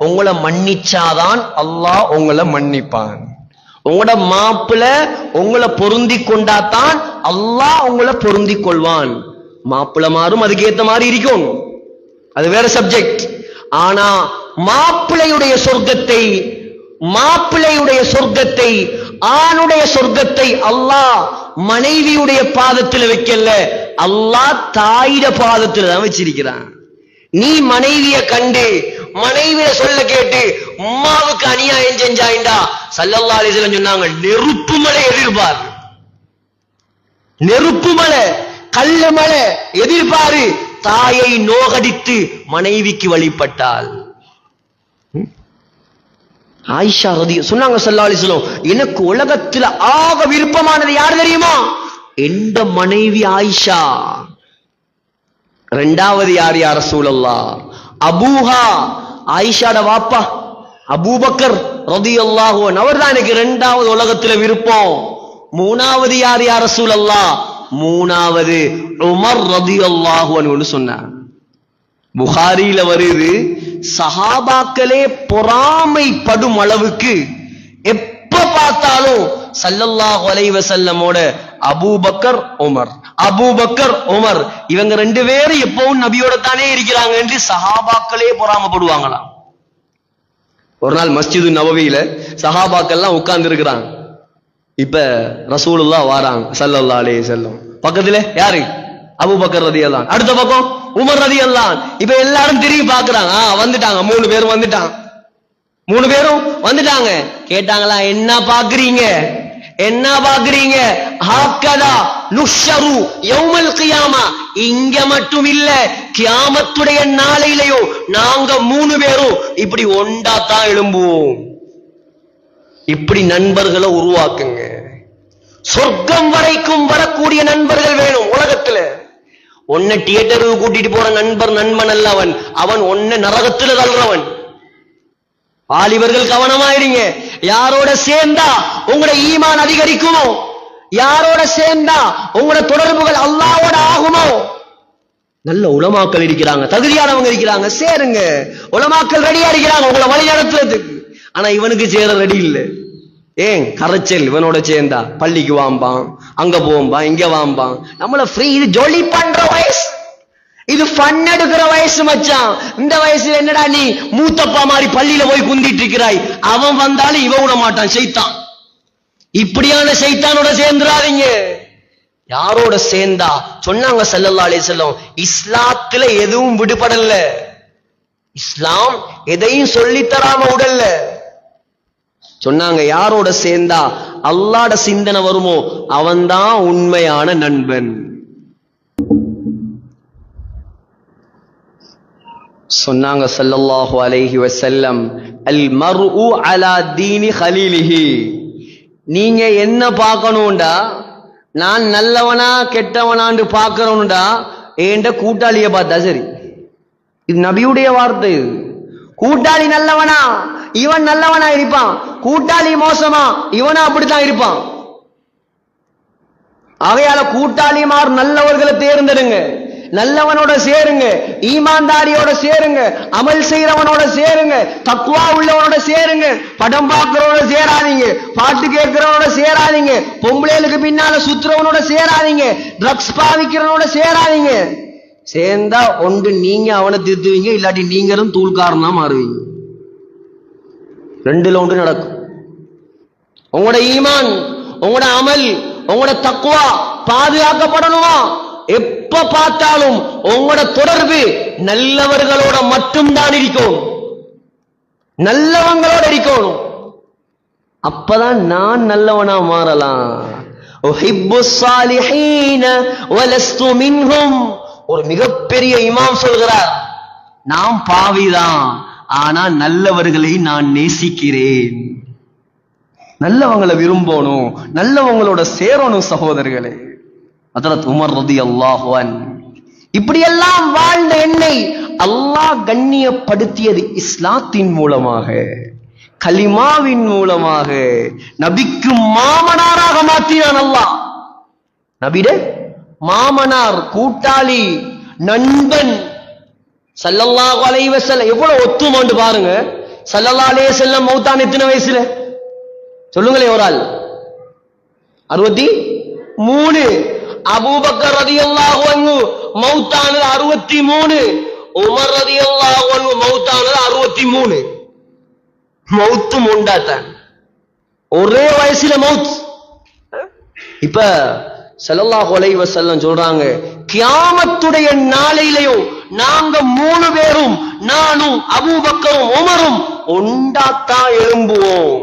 உங்களை மன்னிச்சாதான் அல்லாஹ் உங்களை மன்னிப்பான். உங்களோட மாப்பிள்ள உங்களை பொருந்தி கொண்டாதான் அல்லாஹ் உங்களை பொருந்தி கொள்வான். மாப்பிள்ள மாறும், அதுக்கு ஏத்த மாதிரி இருக்கும், அது வேற சப்ஜெக்ட். ஆனா மாப்பிள்ளையுடைய சொர்க்கத்தை ஆணுடைய சொர்க்கத்தை அல்லாஹ் மனைவியுடைய பாதத்தில் வைக்கல, அல்லாஹ் தாயிட பாதத்தில் தான் வச்சிருக்கிறான். நீ மனைவிய கண்டு மனைவிய சொல்ல கேட்டு உம்மாவுக்கு அநியாயம் செஞ்சாயிண்டா ஸல்லல்லாஹு அலைஹி வஸல்லம் சொன்னாங்க, நெருப்பு மலை எதிர்பார், நெருப்பு மலை கல்லு மலை எதிர்பாரு. தாயை நோகடித்து மனைவிக்கு வழிபட்டால். ஆயிஷா சொன்னாங்க ஸல்லல்லாஹு அலைஹி வஸல்லம், எனக்கு உலகத்தில் ஆக விருப்பமானது யார் தெரியுமா? எந்த மனைவி ஆயிஷா. இரண்டாவது யார் யா ரசூலல்லாஹ்? அபூஹா, ஆயிஷாட வாப்பா அபூபக்கர் ரலியல்லாஹு அன்ஹு, அவர்தான் எனக்கு இரண்டாவது உலகத்தில் விருப்பம். மூணாவது யார் யா ரசூலல்லாஹ்? மூணாவது உமர் ரலியல்லாஹு அன்ஹு சொன்னார். புகாரியில வருது, சஹாபாக்களே பொறாமைப்படும் அளவுக்கு எப்ப பார்த்தாலும் ஸல்லல்லாஹு அலைஹி வஸல்லமோட அபூபக்கர் உமர் இவங்க ரெண்டு பேரும் எப்பவும் நபியோட தானே இருக்கிறாங்க என்று சஹாபாக்களே பொறாமப்படுவாங்களாம். ஒரு நாள் மஸ்ஜிது நபவியில சஹாபாக்கள்லாம் உட்கார்ந்து இருக்கிறாங்க. இப்ப ரசூலுல்லாஹ் வாராங்க ஸல்லல்லாஹு அலைஹி வஸல்லம். பக்கத்துல யாரு? அபூபக்கர் ரலியல்லாஹு, அடுத்த பக்கம் உமர் ரலியல்லாஹு. இப்ப எல்லாரும் திரும்பி பாக்குறாங்க. வந்துட்டாங்க, மூணு பேரும் வந்துட்டாங்க. கேட்டாங்களா, என்ன பாக்குறீங்க? ஹாக்கதா நுஷ்ஷரு யௌமல் கியாமா, இங்க மட்டும் இல்ல கியாமத்துடைய நாளையிலயோ நாங்க மூணு பேரும் இப்படி ஒண்டா தான் எழும்புவோம். இப்படி நண்பர்களை உருவாக்குங்க. சொர்க்கம் வரைக்கும் வரக்கூடிய நண்பர்கள் வேணும் உலகத்துல. ஒன்ன தியேட்டருக்கு கூட்டிட்டு போற நண்பன் அல்ல அவன் ஒன்ன நரகத்துல தள்ளுறவன். வாலிபர்கள் கவனமாயிருங்க. யாரோட சேர்ந்தா உங்களோட ஈமான் அதிகரிக்குமோ, யாரோட சேர்ந்தா உங்களோட தொடர்புகள் அல்லாஹ்வோட ஆகுமோ. நல்ல உலமாக்கள் இருக்கிறாங்க, தகுதியானவங்க இருக்கிறாங்க, சேருங்க. உலமாக்கள் ரெடியா இருக்கிறாங்க உங்களை வழி நடத்துறதுக்கு. ஆனா இவனுக்கு சேர ரெடி இல்லை. ஏன்? கரைச்சல். இவனோட சேர்ந்தா பள்ளிக்கு வாம்பான், அங்க போம்பான், இங்க வாம்பான். நம்மள ஃப்ரீ, இது ஜொலி பண்ற வயசு, இது ஃபன் எடுக்கிற வயசு மச்சான். இந்த வயசுல என்னடா நீ மூத்தப்பா மாதிரி பள்ளியில போய் குந்திட்டு இருக்கிறாய்? அவன் வந்தாலும் இவன் விட மாட்டான், சைத்தான். இப்படியான சைத்தானோட சேர்ந்துடாதீங்க. யாரோட சேர்ந்தா சொன்னாங்க ஸல்லல்லாஹு அலைஹி வஸல்லம், இஸ்லாத்துல எதுவும் விடுபடல, இஸ்லாம் எதையும் சொல்லித்தராம உடல்ல. சொன்னாங்க, யாரோட சேர்ந்தா அல்லாஹ்ட சிந்தனை வருமோ அவன்தான் உண்மையான நண்பன். சொன்னாங்க ஸல்லல்லாஹு அலைஹி வஸல்லம், அல் மர்உ அலா தீனி கலீலிஹி. நீங்க என்ன பார்க்கணும்டா, நான் நல்லவனா கெட்டவனான்னு பார்க்கணும்டா ஏண்ட கூட்டாளிய பார்த்தா சரி. இது நபியுடைய வார்த்தை. கூட்டாளி நல்லவனா இவன் நல்லவனா இருப்பான், கூட்டாளி மோசமா இவனா அப்படித்தான் இருப்பான். ஆகையால கூட்டாளிமார் நல்லவர்களை தேர்ந்தெடுங்க, நல்லவனோட சேருங்க, ஈமான்தாரியோட சேருங்க, அமல் செய்யறவனோட சேருங்க, தக்வா உள்ளவனோட சேருங்க. படம் பார்க்கிறவனோட சேராதீங்க, பாட்டு கேட்கிறவனோட சேராதீங்க, பொம்பளைகளுக்கு பின்னால சுத்துறவனோட சேராதீங்க, ட்ரக்ஸ் பாவிக்கிறவனோட சேராதீங்க. சேர்ந்தா ஒன்று நீங்க அவனை திருத்துவீங்க, இல்லாட்டி நீங்களும் தூள்காரனா மாறுவீங்க. ரெண்டுல ஒன்று நடக்கும். உங்களோட ஈமான், உங்களோட அமல், உங்களோட தக்வா பாதுகாக்கப்படணுமா? எப்ப பார்த்தாலும் உங்களோட தொடர்பு நல்லவர்களோட மட்டும்தான் இருக்கணும், நல்லவங்களோட இருக்கணும். அப்பதான் நான் நல்லவனா மாறலாம். ஒரு மிகப்பெரிய இமாம் சொல்கிறார், நான் பாவிதான், ஆனா நல்லவர்களை நான் நேசிக்கிறேன். நல்லவங்களை விரும்பணும், நல்லவங்களோட சேரணும் சகோதரர்களே. ஹஜ்ரத் உமர் ரலியல்லாஹு அன்ஹு இப்படியெல்லாம் வாழ்ந்த என்னை அல்லாஹ் கண்ணியப்படுத்தியது இஸ்லாத்தின் மூலமாக, கலிமாவின் மூலமாக. நபிக்கு மாமனாராக மாற்றினான் அல்லாஹ். நபிட மாமனார், கூட்டாளி, நண்பன். ஸல்லல்லாஹு அலைஹி வஸல்லம் எவ்வளவு ஒத்துமாண்டு பாருங்க. ஸல்லல்லாஹு அலைஹி வஸல்லம் மௌத்தான் எத்தனை வயசுல சொல்லுங்களே ஒரு ஆள்? 63. அபூபக்கர் ரலியல்லாஹு அன்ஹு மௌத்தானது 63. உமர் ரலியல்லாஹு அன்ஹு மௌத்தானது 63. மௌத்து உண்டாத்தான், ஒரே வயசுல மௌத். இப்ப ஸல்லல்லாஹு அலைஹி வஸல்லம் சொல்றாங்க, கியாமத்துடைய நாளையிலையும் நாங்க 3 பேரும், நானும் அபூபக்கரும் உமரும் ஒண்டாத்தான் எழும்புவோம்.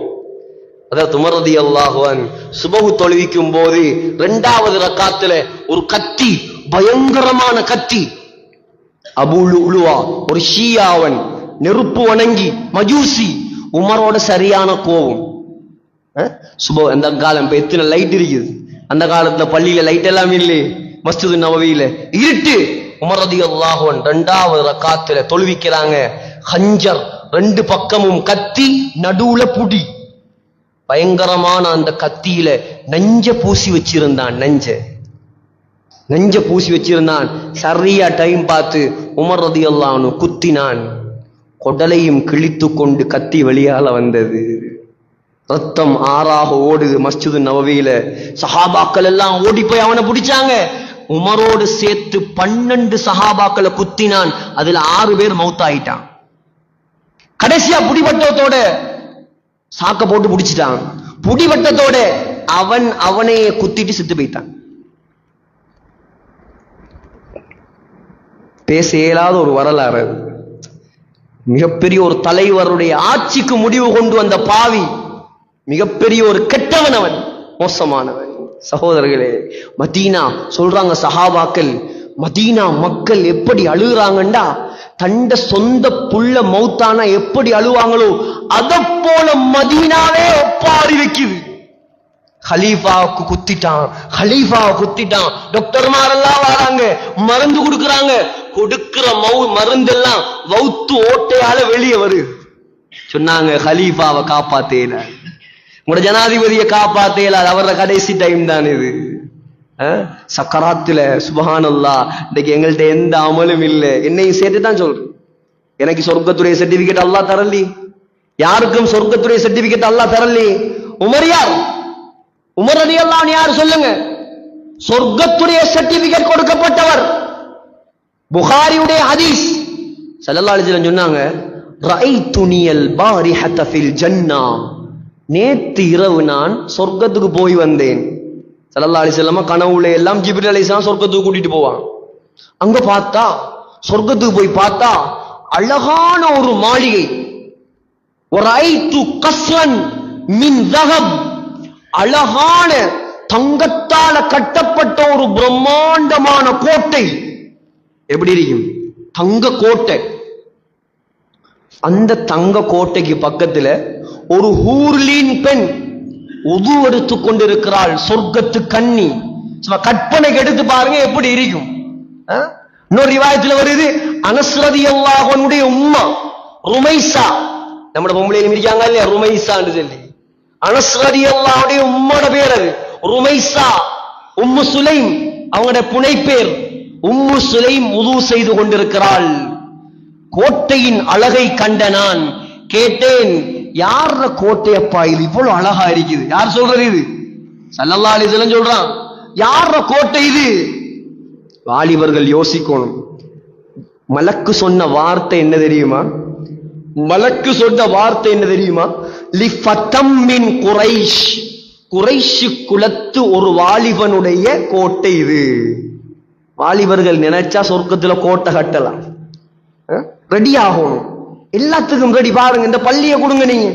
அதாவது உமர் ரலியல்லாஹு அன்ஹு சுபஹ் தொழுவிக்கும் போது 2வது ரக்காத்துல ஒரு கத்தி, பயங்கரமான கத்தி, அபூ லுலுவா ஒரு ஷியாவன், நெருப்பு வணங்கி மஜூசி, உமரோட சரியான கோபம். சுபஹ் அந்த காலம் இப்ப எத்தனை லைட் இருக்குது, அந்த காலத்துல பள்ளியில லைட் எல்லாம் இல்லையே, மஸ்ஜிது நபவியில இருட்டு. உமர் ரலியல்லாஹு அன்ஹு 2வது ரக்காத்துல தொழுவிக்கிறாங்க. ஹஞ்சர் 2 பக்கமும் கத்தி, நடுவுல புடி, பயங்கரமான அந்த கத்தியில நெஞ்ச பூசி வச்சிருந்தான். நெஞ்ச பூசி வச்சிருந்தான். சரியா டைம் பார்த்து உமர் ரலியல்லாஹு அன்ஹு குத்தினான். கொடலையும் கிழித்து கொண்டு கத்தி வெளியால வந்தது. ரத்தம் ஆறாக ஓடுது மஸ்ஜிது நபவியில. சஹாபாக்கள் எல்லாம் ஓடி போய் அவனை பிடிச்சாங்க. உமரோடு சேர்த்து 12 சஹாபாக்களை குத்தினான். அதுல 6 பேர் மௌத்தாயிட்டான். கடைசியா புடிவட்டத்தோட சாக்க போட்டு பிடிச்சிட்டான். புடிவட்டத்தோட அவனையே குத்திட்டு செத்து போயிட்டான். பேச இயலாத ஒரு வரலாறு. மிகப்பெரிய ஒரு தலைவருடைய ஆட்சிக்கு முடிவு கொண்டு வந்த பாவி, மிகப்பெரிய ஒரு கெட்டவன், அவன் மோசமானவன். சகோதரர்களே, மதீனா சொல்றாங்க சஹாபாக்கள், மதீனா மக்கள் எப்படி அழுகுறாங்கண்டா, தண்ட சொந்த புள்ள மௌத்தானா எப்படி அழுவாங்களோ அத போல மதீனாவே ஒப்பாரி வைக்குது. ஹலீஃபாவுக்கு குத்திட்டான். டாக்டர்மாரெல்லாம் வராங்க, மருந்து கொடுக்கறாங்க. கொடுக்கிற மருந்தெல்லாம் வௌத்து ஓட்டையால வெளியே வருது. சொன்னாங்க, ஹலீஃபாவை காப்பாத்தேல, உங்களோட ஜனாதிபதியை காப்பாத்தேல, அவரோட கடைசி டைம் தான் இது. சக்கராத்துல சுப்ஹானல்லாஹ், இன்னைக்கு எங்கள்கிட்ட எந்த அமலும் இல்லை. என்னையும் சேர்த்துதான் சொல்றேன். எனக்கு சொர்க்கத்துடைய சர்டிபிகேட் அல்லாஹ் தரலி, யாருக்கும் சொர்க்கத்துடைய சர்டிபிகேட் அல்லாஹ் தரலி. உமர் யார்? உமர் ரலியல்லாஹு அன்ஹு யார் சொல்லுங்க? சொர்க்கத்துடைய சர்டிபிகேட் கொடுக்கப்பட்டவர். புகாரியுடைய ஹதீஸ், ஸல்லல்லாஹு அலைஹி வஸல்லம் சொன்னாங்க, ரஐதுனியல் பாரிஹத ஃபில் ஜன்னா, நேத்து இரவு நான் சொர்க்கத்துக்கு போய் வந்தேன். ஸல்லல்லாஹு அலைஹி வஸல்லம் கனவுல எல்லாம் ஜிப்ரீல் அலைஹிஸ்ஸலாம் சொர்க்கத்துக்கு கூட்டிட்டு போவாங்க. அங்க பார்த்தா, சொர்க்கத்துக்கு போய் பார்த்தா அழகான ஒரு மாளிகை. வரைது கஸ்ரன் மின் தஹப், அழகான தங்கத்தால கட்டப்பட்ட ஒரு பிரம்மாண்டமான கோட்டை. எப்படி இருக்கும்? தங்க கோட்டை. அந்த தங்க கோட்டைக்கு பக்கத்துல ஒரு ஹூர்லீன் பெண் உது எடுத்து கொண்டிருக்கிறாள். சொர்க்கத்து கன்னி. கற்பனைக்கு எடுத்து பாருங்க எப்படி இருக்கும். இன்னொரு ரிவாயத்துல வருது, அனஸ் ரலியல்லாஹு அன்ஹுடைய உம்மா ருமைஸா, நம்ம பொம்பளையிலும் இருக்காங்க இல்லையா ருமைஸான்னு சொல்லி, அனஸ் ரலியல்லாஹு அன்ஹுடைய உம்மோட பேர் அது ருமைஸா. உம்மு சுலைம் அவங்களுடைய புனை பேர். உம்மு சுலைம் உது செய்து கொண்டிருக்கிறாள். கோட்டையின் அழகை கண்ட நான் கேட்டேன், யார கோட்டையப்பா இது இவ்வளவு அழகா இருக்குது? யார் சொல்றது? இது ஸல்லல்லாஹு அலைஹி வஸல்லம் சொல்றான். யார கோட்டை இது? வாலிபர்கள் யோசிக்கணும். மலக்கு சொன்ன வார்த்தை என்ன தெரியுமா? மலக்கு சொன்ன வார்த்தை என்ன தெரியுமா? லிஃபதம் மின் குரைஷ், குரைஷ் குலத்து ஒரு வாலிபனுடைய கோட்டை இது. வாலிபர்கள் நினைச்சா சொர்க்கத்துல கோட்டை கட்டலாம். ரெடி ஆகணும், எல்லாத்துக்கும் ரெடி. பாருங்க, இந்த பள்ளியை கொடுங்க, நீங்க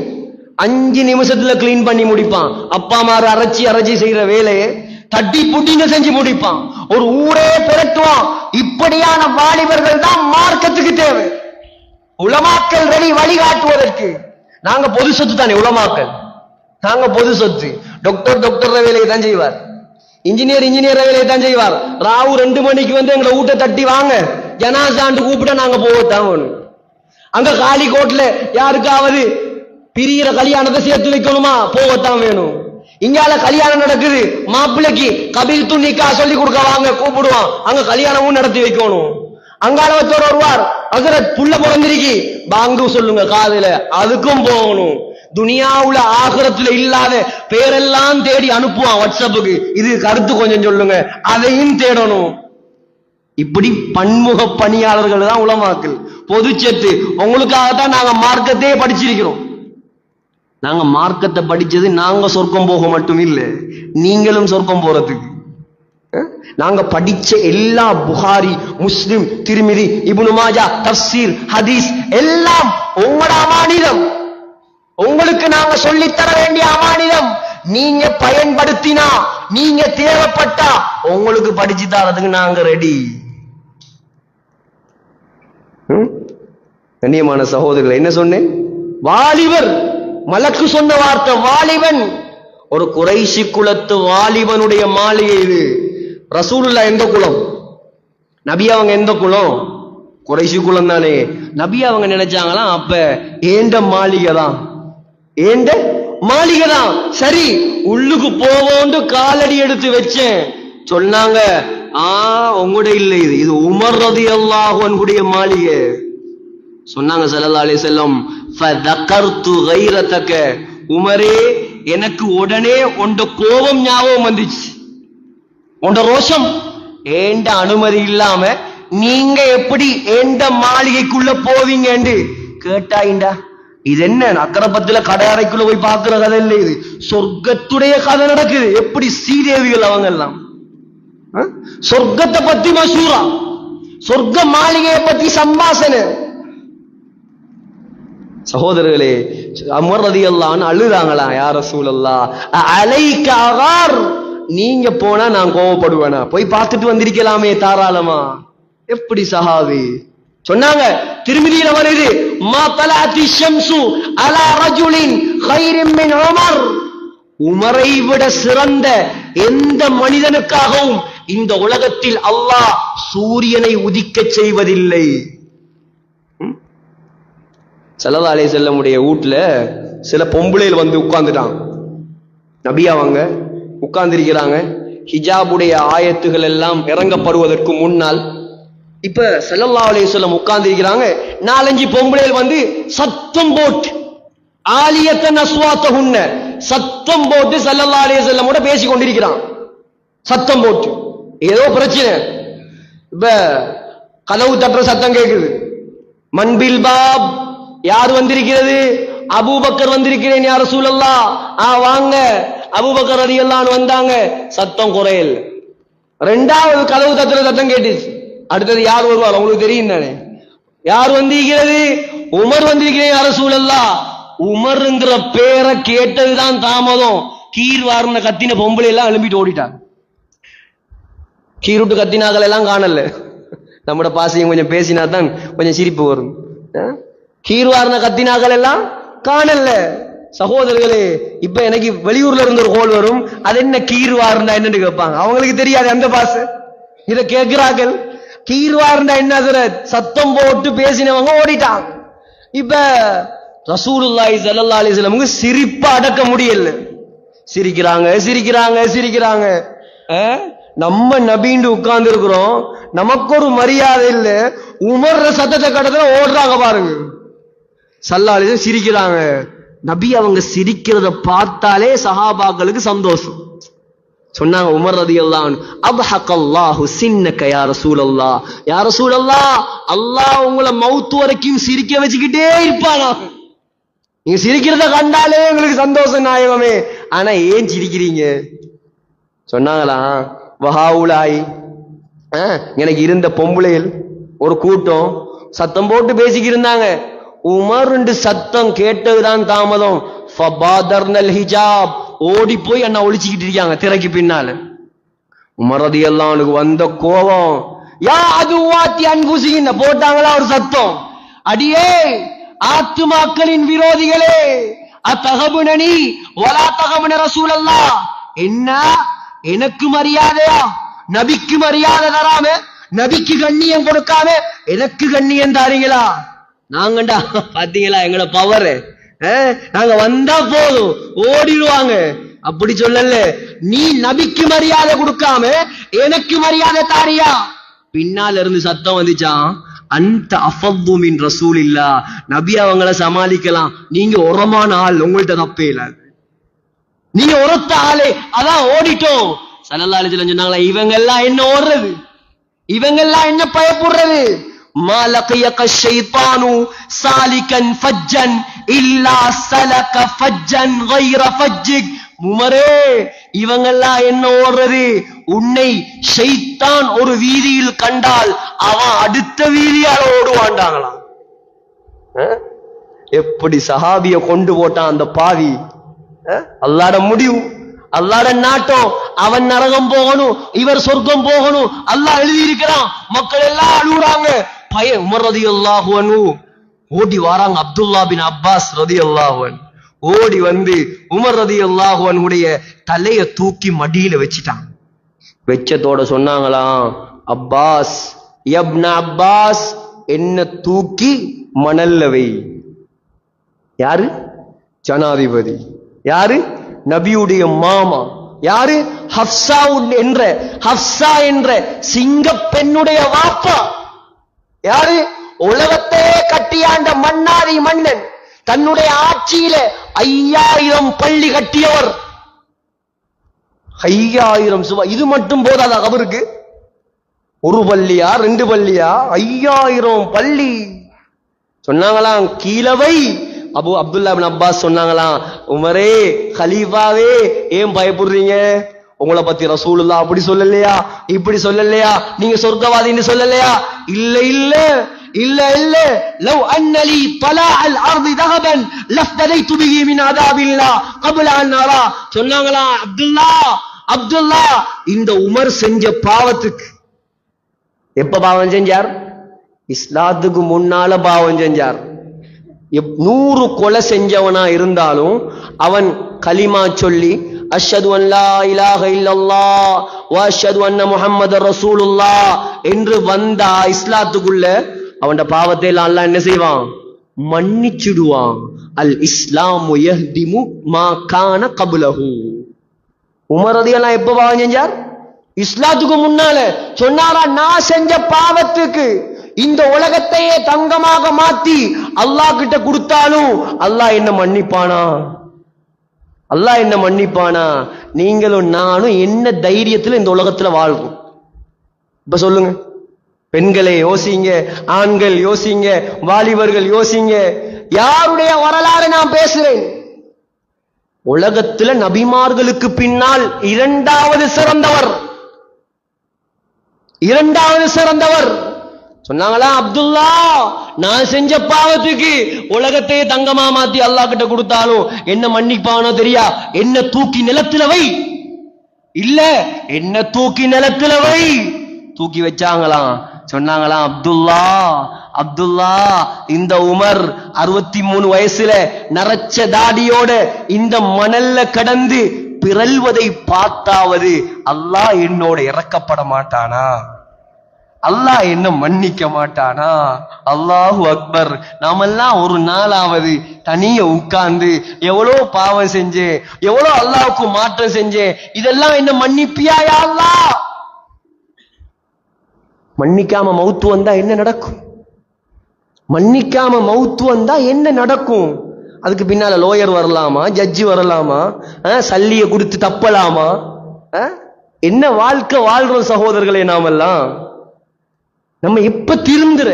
5 நிமிஷத்துல கிளீன் பண்ணி முடிப்பான். அப்பா மாறு அரைச்சி செய்யற வேலையை தட்டி புட்டிங்க செஞ்சு முடிப்பான். ஒரு ஊரே புரட்டுவான். இப்படியான வாலிபர்கள் தான் மார்க்கத்துக்கு தேவை. உலமாக்கள் ரெடி வழிகாட்டுவதற்கு. நாங்க பொது சொத்து தானே உலமாக்கள், நாங்க பொது சொத்து. டாக்டர் வேலையை தான் செய்வார், இன்ஜினியர் வேலையை தான் செய்வார். ராவு 2 மணிக்கு வந்து எங்களை ஊட்ட தட்டி வாங்க ஜனாசாண்டு கூப்பிட்டா நாங்க போகத்தான் வேணும். அங்க காலிக்கோட்ல யாருக்காவது பிரியிற கல்யாணத்தை சேர்த்து வைக்கணுமா, போகத்தான் வேணும். இங்கால கல்யாணம் நடக்குது, மாப்பிள்ளைக்கு கபில் துணிக்கா சொல்லி கொடுக்க வாங்க கூப்பிடுவான், அங்க கல்யாணமும் நடத்தி வைக்கணும். அங்கால வச்சோர் வருவார், ஹஸரத் புள்ள பிறந்திருக்கி பாங்கு சொல்லுங்க காதுல, அதுக்கும் போகணும். துனியாவுல ஆகிரத்துல இல்லாத பேரெல்லாம் தேடி அனுப்புவான் வாட்ஸ்அப்புக்கு, இது கருத்து கொஞ்சம் சொல்லுங்க, அதையும் தேடணும். இப்படி பன்முக பணியாளர்கள் தான் உலமாக்கள். பொதுச்சத்து உங்களுக்காகத்தான் நாங்க மார்க்கத்தையே படிச்சிருக்கிறோம். நாங்க மார்க்கத்தை படிச்சது நாங்க சொர்க்கம் போக மட்டும் இல்லை, நீங்களும் சொர்க்கம் போறதுக்கு. நாங்க படிச்ச எல்லா புகாரி, முஸ்லிம், திருமிதி, இப்னு மாஜா, தஃப்சீர், ஹதீஸ் எல்லாம் உங்களோட அமானிதம். உங்களுக்கு நாங்க சொல்லித்தர வேண்டிய அமானிதம். நீங்க பயன்படுத்தினா, நீங்க தேவைப்பட்டா உங்களுக்கு படிச்சு தரதுக்கு நாங்க ரெடி. கண்ணியமான சகோதரர்கள், என்ன சொன்னேன்? வாலிபர், மலக்கு சொன்ன வார்த்தை வாலிபன். ஒரு குறைஷி குலத்து வாலிபனுடைய மாளிகை இது. ரசூலுல்லாஹ் எந்த குலம்? நபி அவங்க எந்த குலம்? குறைஷி குலம் தானே. நபி அவங்க நினைச்சாங்களாம், அப்ப ஏண்ட மாளிகை தான், ஏண்ட மாளிகை தான். சரி, உள்ளுக்கு போவோண்டு காலடி எடுத்து வச்சேன். சொன்னாங்க, உங்களுடைய இல்லை, இது உமர் ரலியல்லாஹு அன்ஹுடைய மாளிகை. சொன்னாங்க ஸல்லல்லாஹு அலைஹி வஸல்லம், ஃபதகர்து கைரதக, உமரே எனக்கு உடனே உண்ட கோபம் ஞாபகம் வந்துச்சு, உண்ட ரோஷம். ஏண்ட அனுமதி இல்லாம நீங்க எப்படி ஏண்ட மாளிகைக்குள்ள போவீங்கன்னு கேட்டாயிண்டா. இது என்ன அக்கரப்பத்துல கடையறைக்குள்ள போய் பாக்குற கதை இல்லை, இது சொர்க்கத்துடைய கதை நடக்குது. எப்படி ஸ்ரீதேவிகள் அவங்க எல்லாம் சொர்க்கத்தை பத்தி மசூரா, சொர்க்க மாளிகையை பத்தி சம்பாசனை. சகோதரர்களே, உமர் ரலியல்லாஹு அன்ஹு அழுதாங்களா, யா ரசூலல்லாஹ் அலைக அகார், நீங்க போனா நான் கோவப்படுவேனா? போய் பார்த்துட்டு வந்திருக்கலாமே தாராளமா. எப்படி சஹாபி சொன்னாங்க, திருமிதியில வருது, மா தலஅத்தி ஷம்சு அலா ரஜுலின் கைரின் மின் உமர், உமரை விட சிறந்த எந்த மனிதனுக்காகவும் இந்த உலகத்தில் அல்லாஹ் சூரியனை உதிக்க செய்வதில்லை. ஸல்லல்லாஹு அலைஹி வஸல்லம் உடைய வீட்டுல சில பொம்பளைகள் வந்து உட்கார்ந்துட்டாங்க. நபி அவங்க உட்கார்ந்திருக்கிறாங்க. ஹிஜாபுடைய ஆயத்துகள் எல்லாம் இறங்கப்படுவதற்கு முன்னால் இப்ப ஸல்லல்லாஹு அலைஹி வஸல்லம் உட்கார்ந்திருக்கிறாங்க. 4-5 பொம்பளைகள் வந்து சத்தம் போட்டு, ஆலியத்தன் அஸ்வாத்தஹுன்ன, சத்தம் போட்டு ஸல்லல்லாஹு அலைஹி வஸல்லம் கூட பேசி கொண்டிருக்கிறான். சத்தம் போட்டு ஏதோ பிரச்சனை. இப்ப கதவு தட்டுற சத்தம் கேட்குது. மன்பில் பாப், யார் வந்திருக்கிறது? அபூபக்கர் வந்திருக்கிறேன் யா ரசூலல்லாஹ். வாங்க. அபூபக்கர் ரலியல்லாஹு அன்ஹு வந்தாங்க. சத்தம் குறையல். 2வது கதவு தட்டுற சத்தம் கேட்டுச்சு. அடுத்தது யார் வருவார் உங்களுக்கு தெரியும் தானே? யார் வந்திருக்கிறது? உமர் வந்திருக்கிறேன் யா ரசூலல்லாஹ். உமர்ங்கிற பேரை கேட்டதுதான் தாமதம். கீர் வார்ன கத்தின பொம்பளை எல்லாம் எழும்பிட்டு ஓடிட்டாங்க. கீருட்டு கத்தினாக்கள் எல்லாம் காணல. நம்மட பாசையும் கொஞ்சம் பேசினா தான் கொஞ்சம் சிரிப்பு வரும். கீர்வார்ன கத்தினாக்கள் எல்லாம் காணல. சகோதரர்களே, இப்ப எனக்கு வெளியூர்ல இருந்து ஒரு கோல் வரும், அது என்ன கீர்வார்னா என்னன்னு கேட்பாங்க. அவங்களுக்கு தெரியாது அந்த பாசை. இத கேட்கிறார்கள், கீர்வார்னா என்ன? சத்தம் போட்டு பேசினவங்க ஓடிட்டாங்க. இப்ப ரசூலுல்லாஹி ஸல்லல்லாஹு அலைஹி வஸல்லம் சிரிப்ப அடக்க முடியல. சிரிக்கிறாங்க சிரிக்கிறாங்க சிரிக்கிறாங்க. நம்ம நபின்னு உட்கார்ந்து இருக்கிறோம், நமக்கு ஒரு மரியாதை இல்ல. உமர் சத்தத்தை கடத்துல ஓடுறாங்க பாருங்க. ஸல்லல்லாஹு அலைஹி வஸல்லம் சிரிக்கிறாங்க. நபி அவங்க சிரிக்கிறத பார்த்தாலே சஹாபாக்களுக்கு சந்தோஷம். சொன்னாங்க உமர் ரலியல்லாஹு அன்ஹு, அப்ஹகல்லாஹு சின்னக யா ரசூலல்லாஹ். யா ரசூலல்லாஹ், அல்லாஹ் உங்களை மௌத் வரைக்கும் சிரிக்க வச்சுக்கிட்டே இருப்பானா? நீங்க சிரிக்கிறத கண்டாலே உங்களுக்கு சந்தோஷம் நாயகமே. ஆனா ஏன் சிரிக்கிறீங்க? சொன்னாங்களா, வஹாவுலாய், எனக்கு இருந்த பொம்பளைகள் ஒரு கூட்டம் சத்தம் போட்டு பேசிக்கிட்டு இருந்தாங்க. உமர் சத்தம் கேட்டதுதான் தாமதம். ஃபபாதர்னல் ஹிஜாப், ஓடி போய் அண்ணா ஒளிச்சுக்கிட்டு இருக்காங்க திரைக்கு பின்னால. உமர் ரலியல்லாஹு அன்ஹு வந்த கோபம், யா அதுவாத்தி அன்புசிகின் போட்டாங்களா ஒரு சத்தம். அடியே ஆத்துமாக்களின் விரோதிகளே, அத்தகபுனனி வலா தகபுன ரசூலல்லாஹ். என்ன எனக்கு மரியாதையா? நபிக்கு மரியாதை தராம, நபிக்கு கண்ணியம் கொடுக்காம எனக்கு கண்ணியம் தாரீங்களா? நாங்கண்டா பாத்தீங்களா எங்களோட பவர், நாங்க வந்தா போதும் ஓடிடுவாங்க. அப்படி சொல்லல, நீ நபிக்கு மரியாதை கொடுக்காம எனக்கு மரியாதை தாரியா? பின்னால இருந்து சத்தம் வந்துச்சான், அந்த அஃபது மின் ரசூலில்லா, நபி அவங்கள சமாளிக்கலாம், நீங்க உரமான ஆள், உங்கள்ட்ட தப்பே இல்ல, நீங்க உரத்த ஆளே, அதான் ஓடிட்டோம். ஸல்லல்லாஹு அலைஹி வஸல்லம் சொன்னாங்களா, இவங்க எல்லாம் என்ன ஓடுறது? இவங்கெல்லாம் என்ன பயப்படுறது? மாலகியக ஷைத்தானு சாலிகன் ஃபஜ்ஜன் இல்லா சலக ஃபஜ்ஜன் கைர ஃபஜ்ஜிக். உமரே, இவங்கெல்லாம் என்ன ஓடுறது? உன்னை ஷைத்தான் ஒரு வீதியில் கண்டால் அவன் அடுத்த வீதியால் ஓடுவாண்டாங்களாம். எப்படி சஹாபிய கொண்டு போட்டான் அந்த பாவி. அல்லாஹ்ட முடிவு, அல்லாஹ்ட நாட்டம். அவன் நரகம் போகணும், இவர் சொர்க்கம் போகணும். அல்லாஹ் எழுதி இருக்கிறான். மக்கள் எல்லாம் அழுகுறாங்க. உமர் ரலியல்லாஹு அன்ஹு ஓடி வாராங்க. அப்துல்லா பின் அப்பாஸ் ரலியல்லாஹு அன்ஹு ஓடி வந்து உமர் ரலியல்லாஹு அன்ஹுடைய தலைய தூக்கி மடியில வச்சிட்டான். வெச்சத்தோட சொன்னாங்களாம், அப்பாஸ் இப்ன அப்பாஸ், என்ன தூக்கி மணல்ல வை. யாரு? ஜனாதிபதி. யாரு? நபியுடைய மாமா. யாரு? ஹப்ஸா என்ற சிங்க பெண்ணுடைய வாப்பா. யாரு? உலகத்தையே கட்டியாண்ட மன்னாரி மன்னன். தன்னுடைய ஆட்சியில 5000 பள்ளி கட்டியவர். 5000 சுபா. இது மட்டும் போதாதா அவருக்கு? ஒரு பள்ளியா 2 பள்ளியா? 5000 பள்ளி. சொன்னாங்களாம், கீழவை. அப்துல்லா பின் அப்பாஸ் சொன்னாங்களாம், உமரே கலீஃபாவே ஏன் பயப்படுறீங்க? உங்களை பத்தி ரசூலுல்லாஹ் அப்படி சொல்லலையா, இப்படி சொல்லலையா, நீங்க சொர்க்கவாதின்னு சொல்லலையா? இல்ல இல்ல இல்ல இல்ல. லவ் அன்னலி தலாஅல் அர்தி தஹபன் லஃப்தலைது பிஹி மின் அதாபில்லா قبل அன் அரா. சொன்னாங்களாம், அப்துல்லா இந்த உமர் செஞ்ச பாவத்துக்கு. எப்ப பாவம் செஞ்சார்? இஸ்லாத்துக்கு முன்னால பாவம் செஞ்சார். 100 கொலை செஞ்சவனா இருந்தாலும் அவன் கலிமா சொல்லி அஷ்ஹது அன் லா இலாஹ இல்லல்லாஹ் வ அஷ்ஹது அன்ன முஹம்மதர் ரசூலுல்லாஹ் என்று வந்தா இஸ்லாத்துக்குள்ள அவன் பாவத்தை எல்லாம் அல்லாஹ் என்ன செய்வான்? மன்னிச்சிடுவான். அல் இஸ்லாமு யஹ்திமு மா கான கப்லஹு. உமர் ரலியல்லாஹு எப்ப பாவம் செஞ்சார்? இஸ்லாத்துக்கு முன்னால. சொன்னாரா, நான் செஞ்ச பாவத்துக்கு இந்த உலகத்தையே தங்கமாக மாத்தி அல்லாஹ் கிட்ட கொடுத்தாலும் அல்லாஹ் என்ன மன்னிப்பானா? அல்லாஹ் என்ன மன்னிப்பானா? நீங்களும் நானும் என்ன தைரியத்துல இந்த உலகத்துல வாழ்றோம்? இப்ப சொல்லுங்க. பெண்களே யோசிங்க, ஆண்கள் யோசிங்க, வாலிபர்கள் யோசிங்க. யாருடைய வரலாறு நான் பேசுறேன்? உலகத்துல நபிமார்களுக்கு பின்னால் இரண்டாவது சிறந்தவர் சொன்னாங்களா, அப்துல்லா நான் செஞ்ச பாவத்துக்கு உலகத்தையே தங்கமா மாத்தி அல்லாஹ் கிட்ட கொடுத்தாலும் என்ன மன்னிப்பானோ தெரியா? என்ன தூக்கி நிலத்துல வை. இல்ல, என்ன தூக்கி நிலத்துல வை. தூக்கி வச்சாங்களாம். சொன்னாங்களாம், அப்துல்லா இந்த உமர் 63 வயசுல நரச்ச தாடியோட இந்த மணல்ல கடந்து பிறல்வதை பார்த்தாவது அல்லாஹ் என்னோட இறக்கப்பட மாட்டானா? அல்லாஹ் என்ன மன்னிக்க மாட்டானா? அல்லாஹு அக்பர். நாமெல்லாம் ஒரு நாளாவது தனிய உட்கார்ந்து எவ்வளோ பாவம் செஞ்சேன், எவ்வளோ அல்லாஹ்வுக்கு மாற்றம் செஞ்சேன், இதெல்லாம் என்ன மன்னிப்பியா யா அல்லாஹ்? மன்னிக்காம மௌத்து வந்தா என்ன நடக்கும்? மன்னிக்காம மௌத்து வந்தா என்ன நடக்கும்? அதுக்கு பின்னால லோயர் வரலாமா, ஜட்ஜி வரலாமா, சல்லிய கொடுத்து தப்பலாமா? என்ன வாழ்க்கை வாழ்றோம் சகோதரர்களே நாமெல்லாம்? நம்ம எப்ப திருந்துற,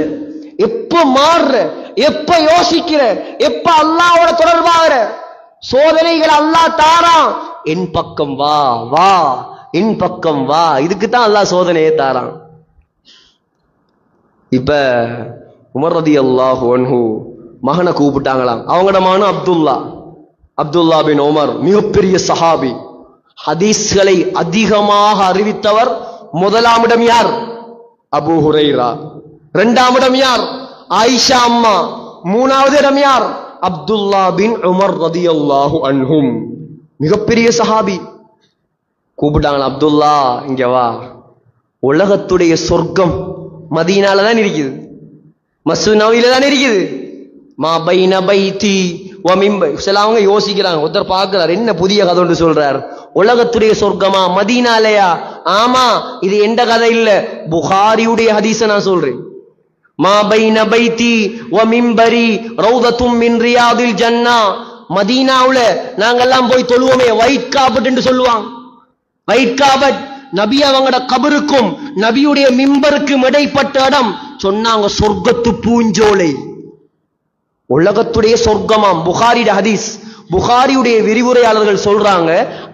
எப்ப மாறுற, எப்ப யோசிக்கிற, எப்ப அல்லாஹ்வோட தொடர்பாகிற? சோதனைகள் அல்லாஹ் தாரான். என் பக்கம் வா வா, என் பக்கம் வா. இதுக்குத்தான் அல்லாஹ் சோதனையை தாரான். இப்ப உமர் ரலியல்லாஹு அன்ஹு மகனை கூப்பிட்டாங்களாம். அவங்களோட மகன் அப்துல்லா பின் உமர், மிகப்பெரிய சஹாபி. ஹதீஸ்களை அதிகமாக அறிவித்தவர். முதலாம் இடம் யார்? அபூ ஹுரைரா. 2ஆம் இடம் யார்? ஆயிஷா அம்மா. 3வது இடம் யார்? அப்துல்லா பின் உமர் ரலியல்லாஹு அன்ஹும், மிகப்பெரிய சஹாபி. கூப்பிட்டாங்களா, அப்துல்லா இங்க வா. உலகத்துடைய சொர்க்கம் மதீனால தான் இருக்குது, மஸ்ஜித் நபவியில தான் இருக்குது. மா பைன பைத்தி வ மிம்பர். சிலவங்க யோசிக்கிறாங்க, ஒருத்தர் பார்க்கிறார், என்ன புதிய கதை ஒன்று சொல்றார். உலகத்துடைய சொர்க்கமா மதீனாலயா? ஆமா, இது எந்த கதை இல்ல, புகாரியுடைய ஹதீஸ நான் சொல்றேன். மா பைன பைத்தி வ மிம்பரி ரௌதத்தும் மின் ரியாதில் ஜன்னா. மதீனாவுல நாங்கெல்லாம் போய் தொழுவோமே, ஒயிட் காபட் என்று சொல்லுவாங்க. ஒயிட் காபட் நபி அவங்களோட கபருக்கும் நபியுடைய மிம்பருக்கும் இடைப்பட்ட இடம் சொன்னாங்க சொர்க்கத்து பூஞ்சோலை. உலகத்துடைய சொர்க்கமாம். புகாரிட ஹதீஸ். புகாரியுடைய விரிவுரையாளர்கள் சொல்றாங்க,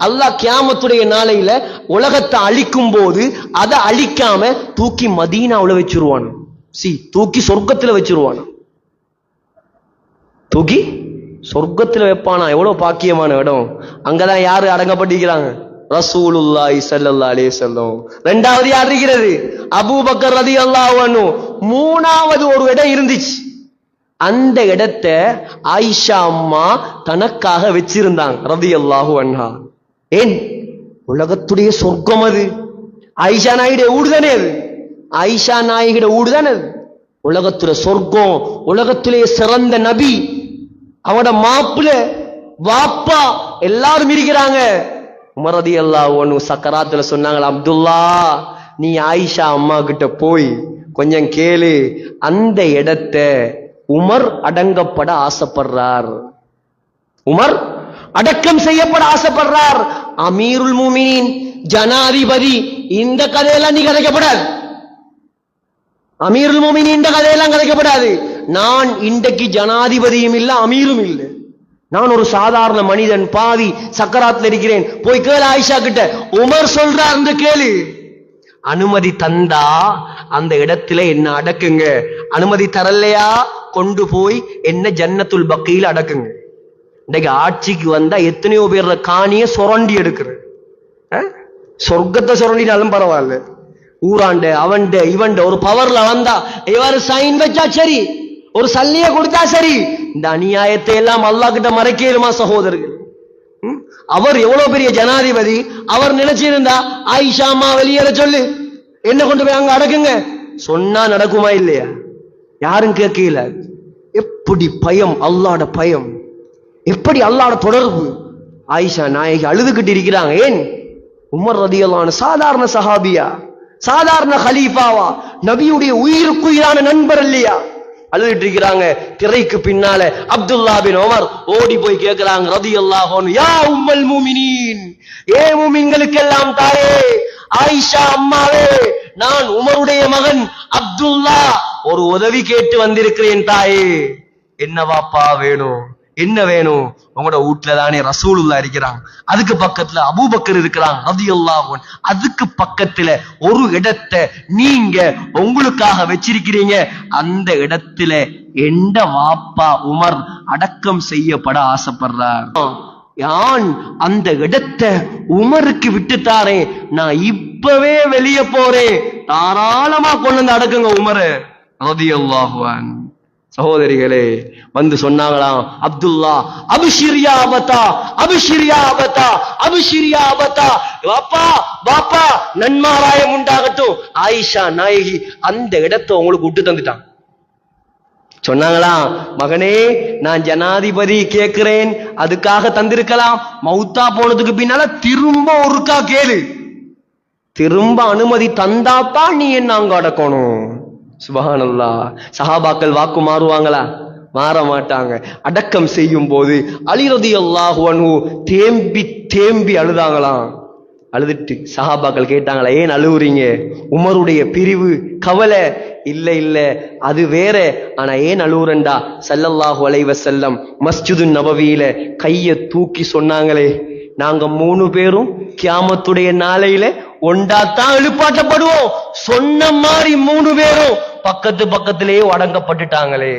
அல்லாஹ் கியாமத்துடைய நாளையில உலகத்தை அழிக்கும் போது அதை அழிக்காம தூக்கி மதீனாவுல வச்சிருவான். தூக்கி சொர்க்கத்துல வச்சிருவான். தூக்கி சொர்க்கத்துல வைப்பானா. எவ்வளவு பாக்கியமான இடம். அங்கதான் யாரு அடங்கப்பட்டிருக்கிறாங்க? ரசூலுல்லாஹி ஸல்லல்லாஹு அலைஹி வஸல்லம். இரண்டாவது யார் இருக்கிறது? அபூபக்கர் ரலியல்லாஹு அன்ஹு. மூணாவது ஒரு இடம் இருந்துச்சு. அந்த இடத்தை ஆயிஷா அம்மா தனக்காக வச்சிருந்தாங்க ரலியல்லாஹு அன்ஹா. ஏன்? உலகத்துடைய சொர்க்கம் அது. ஆயிஷா நாயுடைய ஊடுதானே அது. ஆயிஷா நாயகிட ஊடுதானே அது. உலகத்துல சொர்க்கம், உலகத்திலே சிறந்த நபி, அவனோட மாப்பிள்ள வாப்பா எல்லாரும் இருக்கிறாங்க. உமர் ரலியல்லாஹு அன்ஹு சக்கராத்துல சொன்னாங்க, அப்துல்லா நீ ஆயிஷா அம்மா கிட்ட போய் கொஞ்சம் கேளு, அந்த இடத்தை உமர் அடங்கப்பட ஆசைப்படுறார். உமர் அடக்கம் செய்யப்பட ஆசைப்படுறார். அமீருல் முஃமினீன், ஜனாதிபதி. இந்த கதையெல்லாம் நீ கதைக்கப்படாது. அமீருல் முஃமினீன் இந்த கதையெல்லாம் கதைக்கப்படாது. நான் இன்றைக்கு ஜனாதிபதியும் இல்ல, அமீரும் இல்லை. நான் ஒரு சாதாரண மனிதன், பாவி சக்கராத்துல இருக்கிறேன். போய் கேளு ஆயிஷா கிட்ட. உமர் சொல்றார், அந்த கேளு. அனுமதி தந்தா அந்த இடத்துல என்ன அடக்குங்க. அனுமதி தரலையா கொண்டு போய் என்ன ஜன்னத்துல் பக்கீல அடக்குங்க. இன்னைக்கு ஆட்சிக்கு வந்தா எத்தனையோ பேர் காணிய சுரண்டி எடுக்கிற. சொர்க்கத்தை சுரண்டினாலும் பரவாயில்ல. ஊராண்ட அவன்ட இவன்ட ஒரு பவர்ல வந்தா இவர் சைன் வச்சா சரி, ஒரு சல்லிய கொடுத்தா சரி. இந்த அநியாயத்தை எல்லாம் அல்லாஹ் கிட்ட மறைக்கலுமா சகோதரர்கள்? அவர் எவ்வளவு பெரிய ஜனாதிபதி. அவர் நினைச்சிருந்தா ஆயிஷா அம்மா வெளியேற சொல்லு, என்ன கொண்டு போய் அங்க அடக்குங்க சொன்னா நடக்குமா இல்லையா? யாரும் கேட்கல. எப்படி பயம், அல்லாஹ்வோட பயம், எப்படி அல்லாஹ்வோட தொடர்பு. ஆயிஷா நாயகி அழுதுகிட்டு இருக்கிறாங்க. ஏன்? உமர் ரலியல்லாஹு அன்ஹு சாதாரண சஹாபியா, சாதாரண கலீஃபாவா, நபியுடைய உயிருக்குயிரான நண்பர் இல்லையா? அழுதுட்டு இருக்கிறாங்க. திரைக்கு பின்னால அப்துல்லா பின் உமர் ஓடி போய் கேட்கிறாங்க ரலியல்லாஹு அன்ஹு, யா உம்முல் முஃமினீன், ஏ முஃமின்களுக்கெல்லாம் தாயே, ஆயிஷா அம்மாவே, நான் உமருடைய மகன் அப்துல்லா ஒரு உதவி கேட்டு வந்திருக்கிறேன் தாயே. என்ன வாப்பா வேணும்? என்ன வேணும்? உங்களோட வீட்டுல தானே ரசூலுல்லாஹ் இருக்கிறாங்க, அதுக்கு பக்கத்துல அபூபக்கர் இருக்கிறாங்க ரலியல்லாஹு அன்ஹு, அதுக்கு பக்கத்துல ஒரு இடத்தை நீங்க உங்களுக்காக வச்சிருக்கிறீங்க. அந்த இடத்துல எந்த வாப்பா உமர் அடக்கம் செய்யப்பட ஆசைப்படுறார். யான் அந்த இடத்தை உமருக்கு விட்டுத்தாரே, நான் இப்பவே வெளியே போறேன், தாராளமா கொண்டு வந்து அடக்குங்க உமர் ரலியல்லாஹு அன்ஹு. சகோதரிகளே வந்து சொன்னாங்களாம், அப்துல்லா அபிஷிரியா அபதா, அபிஷிரியா அபதா, அபிஷிரியா அபதா, பாப்பா பாப்பா நன்மாராயம் உண்டாகட்டும். ஆயிஷா நாயகி அந்த இடத்தை உங்களுக்கு விட்டு தந்துட்டான். சொன்னாங்களாம், மகனே நான் ஜனாதிபதி கேட்கிறேன், அதுக்காக தந்திருக்கலாம். மௌத்தா போனதுக்கு பின்னால திரும்ப ஒருக்கா கேளு, திரும்ப அனுமதி தந்தாத்தான் நீ என்ன அங்க அடக்கணும். சுப்ஹானல்லாஹ். சஹாபாக்கள் வாக்கு மாறுவாங்களா? மாற மாட்டாங்க. அடக்கம் செய்யும் போது அலி ரலியல்லாஹு அன்ஹு தேம்பி தேம்பி அழுதாங்களாம். அழுதுட்டு சஹாபாக்கள் கேட்டாங்களா, ஏன் அழுவுறீங்க? உமருடைய பிரிவு கவலை? இல்ல இல்ல அது வேற. ஆனா ஏன் அழுவுறண்டா, ஸல்லல்லாஹு அலைஹி வஸல்லம் மஸ்ஜிது நபவியில கைய தூக்கி சொன்னாங்களே, நாங்க 3 பேரும் கியாமத்துடைய நாளையில ஒண்டாத்தான் எழுப்பாட்டப்படுவோம். சொன்ன மாதிரி 3 பேரும் பக்கத்து பக்கத்திலேயே அடங்கப்பட்டுட்டாங்களே,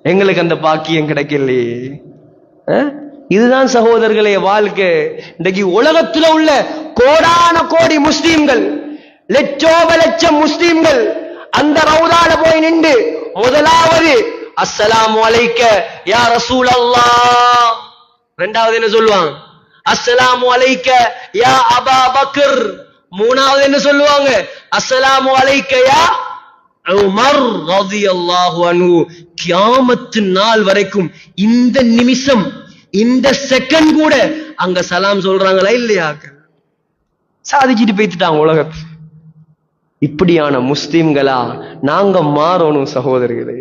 எங்களுக்கு அந்த பாக்கியம் கிடைக்கலையே. இதுதான் சகோதரர்களே வாழ்க்கை. இன்றைக்கு உலகத்துல உள்ள கோடான கோடி முஸ்லீம்கள், லட்சோப லட்சம் முஸ்லீம்கள் அந்த ரவுதால போய் நின்று முதலாவது அஸ்ஸலாமு அலைக்க யா ரசூலல்லாஹ், இரண்டாவது என்ன சொல்லுவாங்க? அஸ்ஸலாமு அலைக்க யா அபா பக்கர். மூணாவது என்ன சொல்லுவாங்க? அஸ்ஸலாமு அலைக்க யா உமர் ரலியல்லாஹு அன்ஹு. கியாமத்து நாள் வரைக்கும் இந்த நிமிஷம், இந்த செகண்ட் கூட அங்க சலாம் சொல்றாங்களா இல்லையா? சாதிச்சுட்டு போய்த்துட்டாங்க உலகத்துல. இப்படியான முஸ்லிம்களா நாங்க மாறணும் சகோதரர்களே.